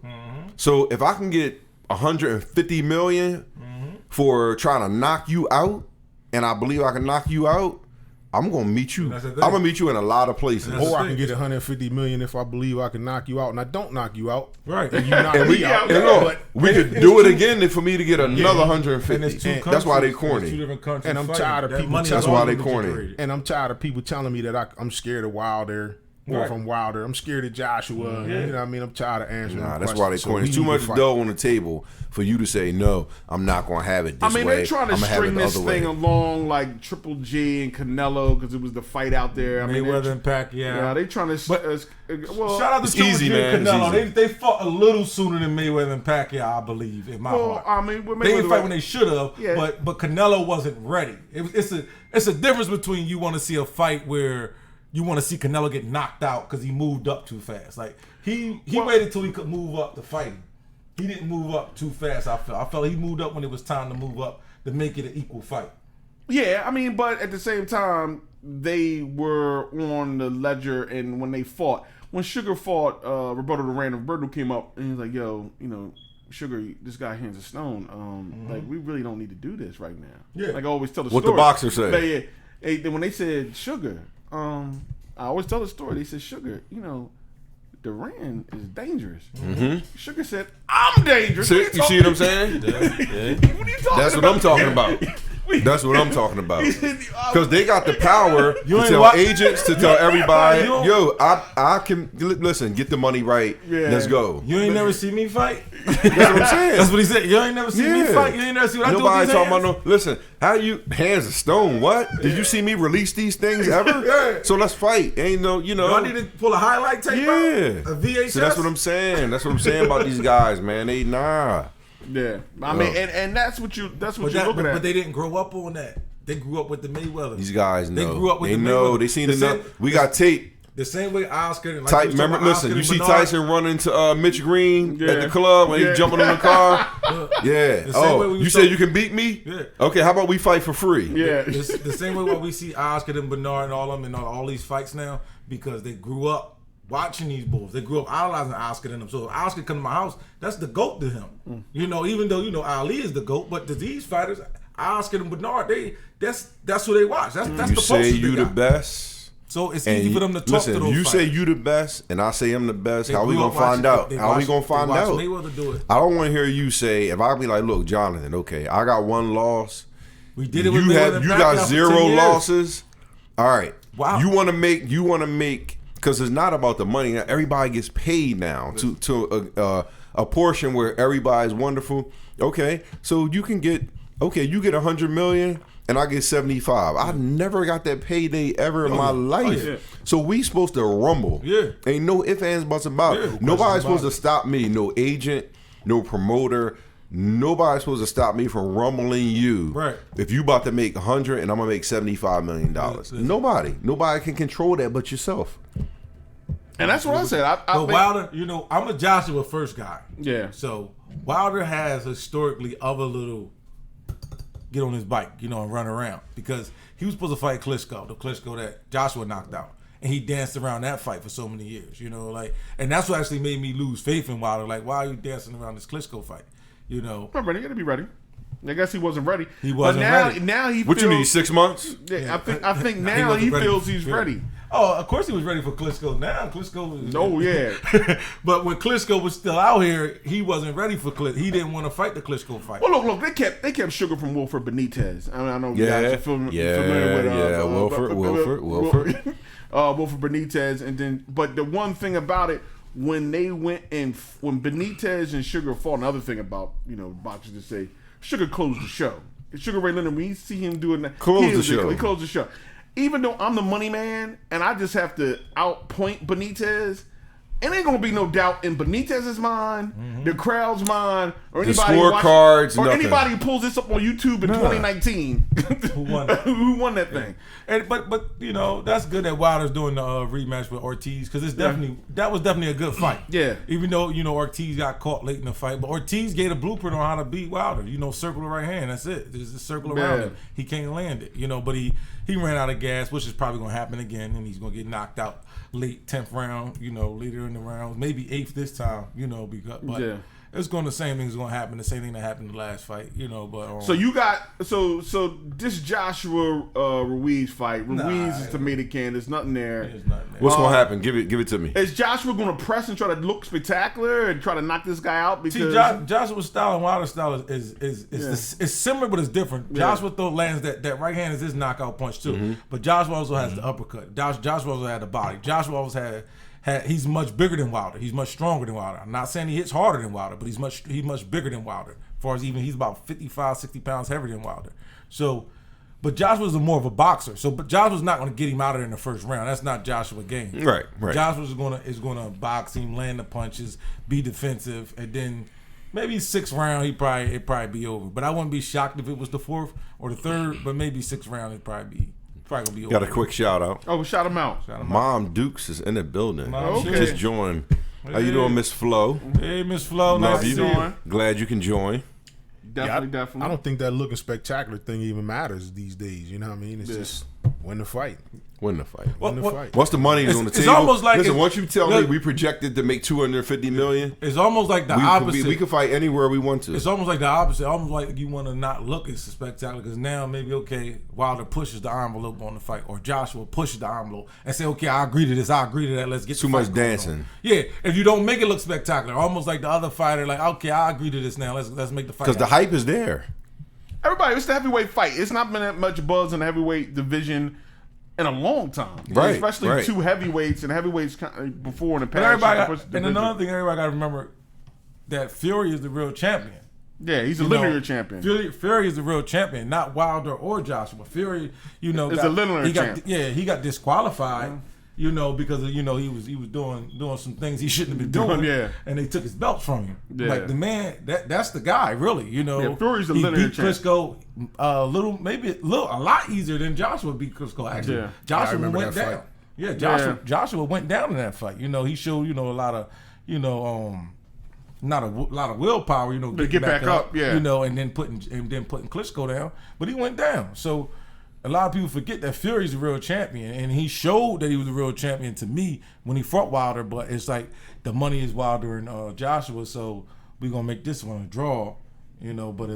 So if I can get $150 million for trying to knock you out, and I believe I can knock you out, I'm gonna meet you. I'm gonna meet you in a lot of places. Or I can get $150 million if I believe I can knock you out, and I don't knock you out. Right. And you knock me out. And look, we could do it again for me to get another 150. That's why they corny. And I'm tired of people. That's why they corny. And I'm tired of people telling me that I'm scared of Wilder. Or from Wilder. I'm scared of Joshua. You know what I mean? I'm tired of answering that's why they corny. It's too much dough on the table for you to say, no, I'm not going to have it this way. They're trying to string this thing along like Triple G and Canelo because it was the fight out there. Mayweather and Pacquiao. Yeah, they trying to... shout out to Triple G and Canelo. They fought a little sooner than Mayweather and Pacquiao, I believe, in my heart. They didn't fight when they should have, but Canelo wasn't ready. It's a difference between you want to see a fight where you want to see Canelo get knocked out because he moved up too fast. Like he waited till he could move up to fight him. He didn't move up too fast. I felt he moved up when it was time to move up to make it an equal fight. Yeah, but at the same time, they were on the ledger, and when they fought, when Sugar fought Roberto Duran, Roberto came up and he was like, "Yo, Sugar, this guy hands a stone. Like we really don't need to do this right now." Yeah, like I always tell the story. What the boxer say? Then when they said Sugar. I always tell the story. They said, Sugar, Duran is dangerous. Sugar said, I'm dangerous. You see what I'm saying? What are you talking That's what I'm talking about. That's what I'm talking about. Because they got the power to tell agents, to tell everybody, yo, I can, listen, get the money right. Yeah. Let's go. You ain't never see me fight? That's what I'm saying. That's what he said. You ain't never see me fight? You ain't never see what Nobody I do with these talking hands? about listen, how you, hands of stone, what? Did you see me release these things ever? So let's fight. Ain't no, Do I need to pull a highlight tape out? A VHS? So that's what I'm saying. That's what I'm saying about these guys, man. They, Yeah, and that's what you're looking at. But they didn't grow up on that. They grew up with the Mayweather. These guys know. They grew up with the Mayweather. They seen enough. We got tape. The same way Oscar. Like remember, listen. You see Tyson running to Mitch Green at the club when he's jumping on the car. You said you can beat me. Yeah. Okay, how about we fight for free? Yeah. The same way why we see Oscar and Bernard and all of them in all these fights now, because they grew up watching these bulls. They grew up idolizing Oscar and them. So if Oscar come to my house, that's the GOAT to him. Even though Ali is the GOAT, but to these fighters, Oscar and Bernard, that's who they watch. That's the poster. You say you the best. So it's easy for them to talk to those you fighters. Say you the best, and I say I'm the best. How we gonna find out? How we gonna find out? Mayweather do it. I don't want to hear you say, if I be like, look, Jonathan, okay, I got one loss. We did it with Mayweather. You got 0 losses. All right. Wow. You want to make, because it's not about the money. Everybody gets paid now to a portion where everybody's wonderful. Okay, so you can get you get $100 million. And I get 75. I never got that payday ever in my life. So we supposed to rumble. Yeah. Ain't no ifs, ands, buts about it. Nobody's supposed to stop me. No agent, no promoter. Nobody's supposed to stop me from rumbling you. Right. If you about to make 100 and I'm gonna make $75 million. Nobody can control that but yourself. And that's what I said. But Wilder, I'm a Joshua first guy. Yeah. So Wilder has historically other little get on his bike, and run around because he was supposed to fight Klitschko, the Klitschko that Joshua knocked out. And he danced around that fight for so many years, and that's what actually made me lose faith in Wilder. Like, why are you dancing around this Klitschko fight? Remember, you got to be ready. I guess he wasn't ready. He wasn't ready. ready. Now he. What feels, you need? 6 months? Yeah, I think now he feels he's ready. Oh, of course he was ready for Klitschko. Now Klitschko was. Oh yeah. But when Klitschko was still out here, he wasn't ready for Klitschko. He didn't want to fight the Klitschko fight. Well, look, they kept Sugar from Wilfred Benitez. I know you guys are familiar with Wilfred. Wilfred Benitez, and then but the one thing about it when Benitez and Sugar fought, another thing about boxers to say, Sugar closed the show. Sugar Ray Leonard, when you see him doing that, he closed the show. Even though I'm the money man and I just have to outpoint Benitez, it ain't gonna be no doubt in Benitez's mind, the crowd's mind, or anybody anybody who pulls this up on YouTube in 2019 who won that thing. But that's good that Wilder's doing the rematch with Ortiz because that was definitely a good fight. Yeah. Even though Ortiz got caught late in the fight, but Ortiz gave a blueprint on how to beat Wilder. Circle the right hand. That's it. There's a circle around it. He can't land it. But he ran out of gas, which is probably gonna happen again, and he's gonna get knocked out late 10th round. Later in the round, maybe 8th this time. Because it's going the same thing's going to happen. The same thing that happened in the last fight. But so you got so this Joshua Ruiz fight. Ruiz is tomato can. There's nothing there. What's going to happen? Give it to me. Is Joshua going to press and try to look spectacular and try to knock this guy out? Because Joshua's style and Wilder's style is similar, but it's different. Yeah. Joshua lands that right hand is his knockout punch too, but Joshua also has the uppercut. Joshua also had the body. Joshua also had he's much bigger than Wilder. He's much stronger than Wilder. I'm not saying he hits harder than Wilder, but he's much bigger than Wilder. As far as he's about 55, 60 pounds heavier than Wilder. So, but Joshua's more of a boxer. So, but Joshua's not going to get him out of there in the first round. That's not Joshua's game. Right. Joshua's is going to box him, land the punches, be defensive, and then maybe 6th round it'd probably be over. But I wouldn't be shocked if it was the 4th or the 3rd. But maybe 6th round it'd probably be. Probably gonna be Got a quick shout out. Oh, shout him out. Mom Dukes is in the building. Okay. Just joined. How you doing, Miss Flo? Hey, Miss Flo. Love Nice you. to see you. Glad you can join. Definitely. I don't think that looking spectacular thing even matters these days. You know what I mean? It's just win the fight. Win the fight. Once the money is on the table. It's almost like listen. Once you tell me we projected to make $250 million, it's almost like the opposite. We can fight anywhere we want to. It's almost like the opposite. Almost like you want to not look as spectacular because now maybe Wilder pushes the envelope on the fight, or Joshua pushes the envelope and say, okay, I agree to this. I agree to that. Let's get too much dancing. Yeah, if you don't make it look spectacular, almost like the other fighter, like okay, I agree to this now. Let's make the fight because the hype is there. Everybody, it's the heavyweight fight. It's not been that much buzz in the heavyweight division in a long time, right? Especially two heavyweights and heavyweights before in the past. And another thing, everybody got to remember that Fury is the real champion. Yeah, he's a linear champion. Fury is the real champion, not Wilder or Joshua. Fury, is a linear champion. He got disqualified. Because he was doing some things he shouldn't have been doing. Yeah. And they took his belt from him. Yeah. Like the man, that's the guy, really. Fury's the he linear beat Klitschko a lot easier than Joshua beat Klitschko. Actually, yeah. Joshua went down. Fight. Yeah, Joshua went down in that fight. He showed a lot of not a lot of willpower. To get back up. Yeah. And then putting Klitschko down, but he went down. So. A lot of people forget that Fury's the real champion, and he showed that he was the real champion to me when he fought Wilder. But it's like the money is Wilder and Joshua, so we're gonna make this one a draw, But but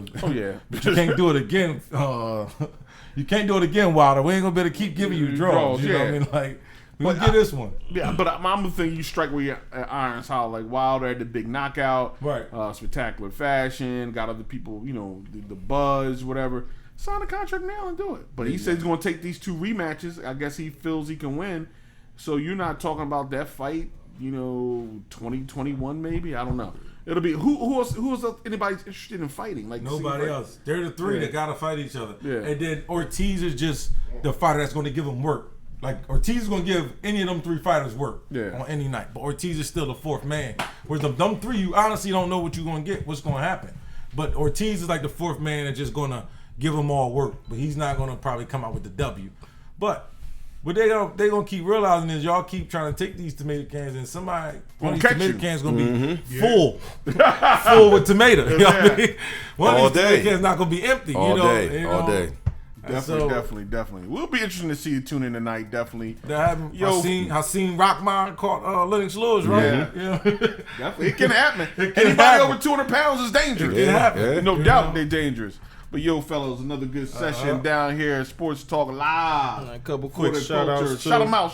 you can't do it again. You can't do it again, Wilder. We ain't gonna be able to keep giving you draws. You know what I mean? Like we can get this one. Yeah, but I'm the thing you strike where your iron's hot. Like Wilder had the big knockout, right? Spectacular fashion, got other people, the buzz, whatever. Sign a contract now and do it. But he says he's going to take these 2 rematches. I guess he feels he can win. So you're not talking about that fight, 2021 maybe? I don't know. It'll be who else anybody's interested in fighting? Like nobody else. They're the 3 that got to fight each other. Yeah. And then Ortiz is just the fighter that's going to give them work. Like Ortiz is going to give any of them 3 fighters work on any night. But Ortiz is still the 4th man. Whereas them 3, you honestly don't know what you're going to get, what's going to happen. But Ortiz is like the 4th man that's just going to give them all work, but he's not going to probably come out with the W. But But they gonna keep realizing this. Y'all keep trying to take these tomato cans, and one of these tomato cans gonna be full with tomato. You know what I mean? One All of these day. tomato cans not gonna be empty. All day. Definitely. We'll be interested to see you tune in tonight. Definitely. I seen Rockmine caught Lennox Lewis, right? Yeah. You know? Definitely. It can happen. Anybody happen. over 200 pounds is dangerous. It can happen. No doubt they're dangerous. But yo, fellas, another good session down here at Sports Talk Live. A couple For quick the shout culture. outs. Shout them out.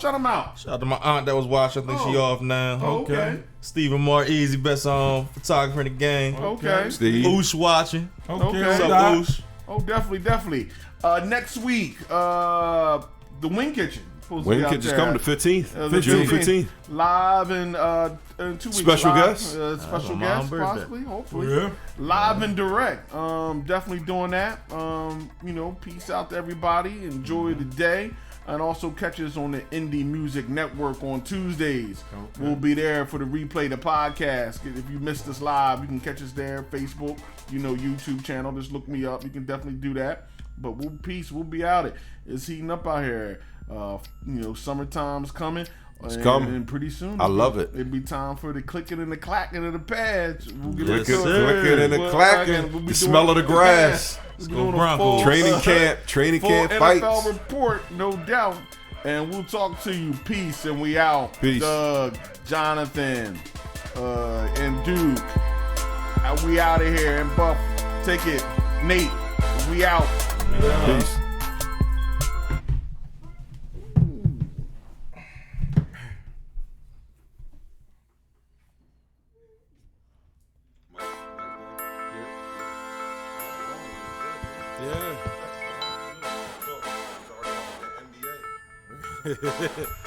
Shout out to my aunt that was watching. I think she off now. Okay. Stephen Moore, easy best photographer in the game. Okay. Steve. Oosh watching. Okay. What's up, Doc? Oosh? Oh, definitely. Next week, the Wing Kitchen. Wing Kitchen's coming the 15th. The June 15th. Live in 2 weeks. Special live, guest? Special my guest, birthday. possibly, hopefully. Yeah. Live and direct. Definitely doing that. Peace out to everybody. Enjoy the day. And also catch us on the Indie Music Network on Tuesdays. Okay. We'll be there for the replay, the podcast. If you missed us live, you can catch us there. Facebook, YouTube channel. Just look me up. You can definitely do that. But we'll be out. It's heating up out here. Summertime's coming. It's coming. And pretty soon. I love it. It'll be time for the clicking and the clacking of the pads. We'll get Yes, into it. Clicking and the clacking. We'll be The doing smell of the grass. We'll be go doing a Broncos. full Training full camp NFL fights. report, no doubt. And we'll talk to you. Peace, and we out. Peace. Doug, Jonathan, and Duke. We out of here. And Buff, take it. Nate, we out. Peace. Yeah.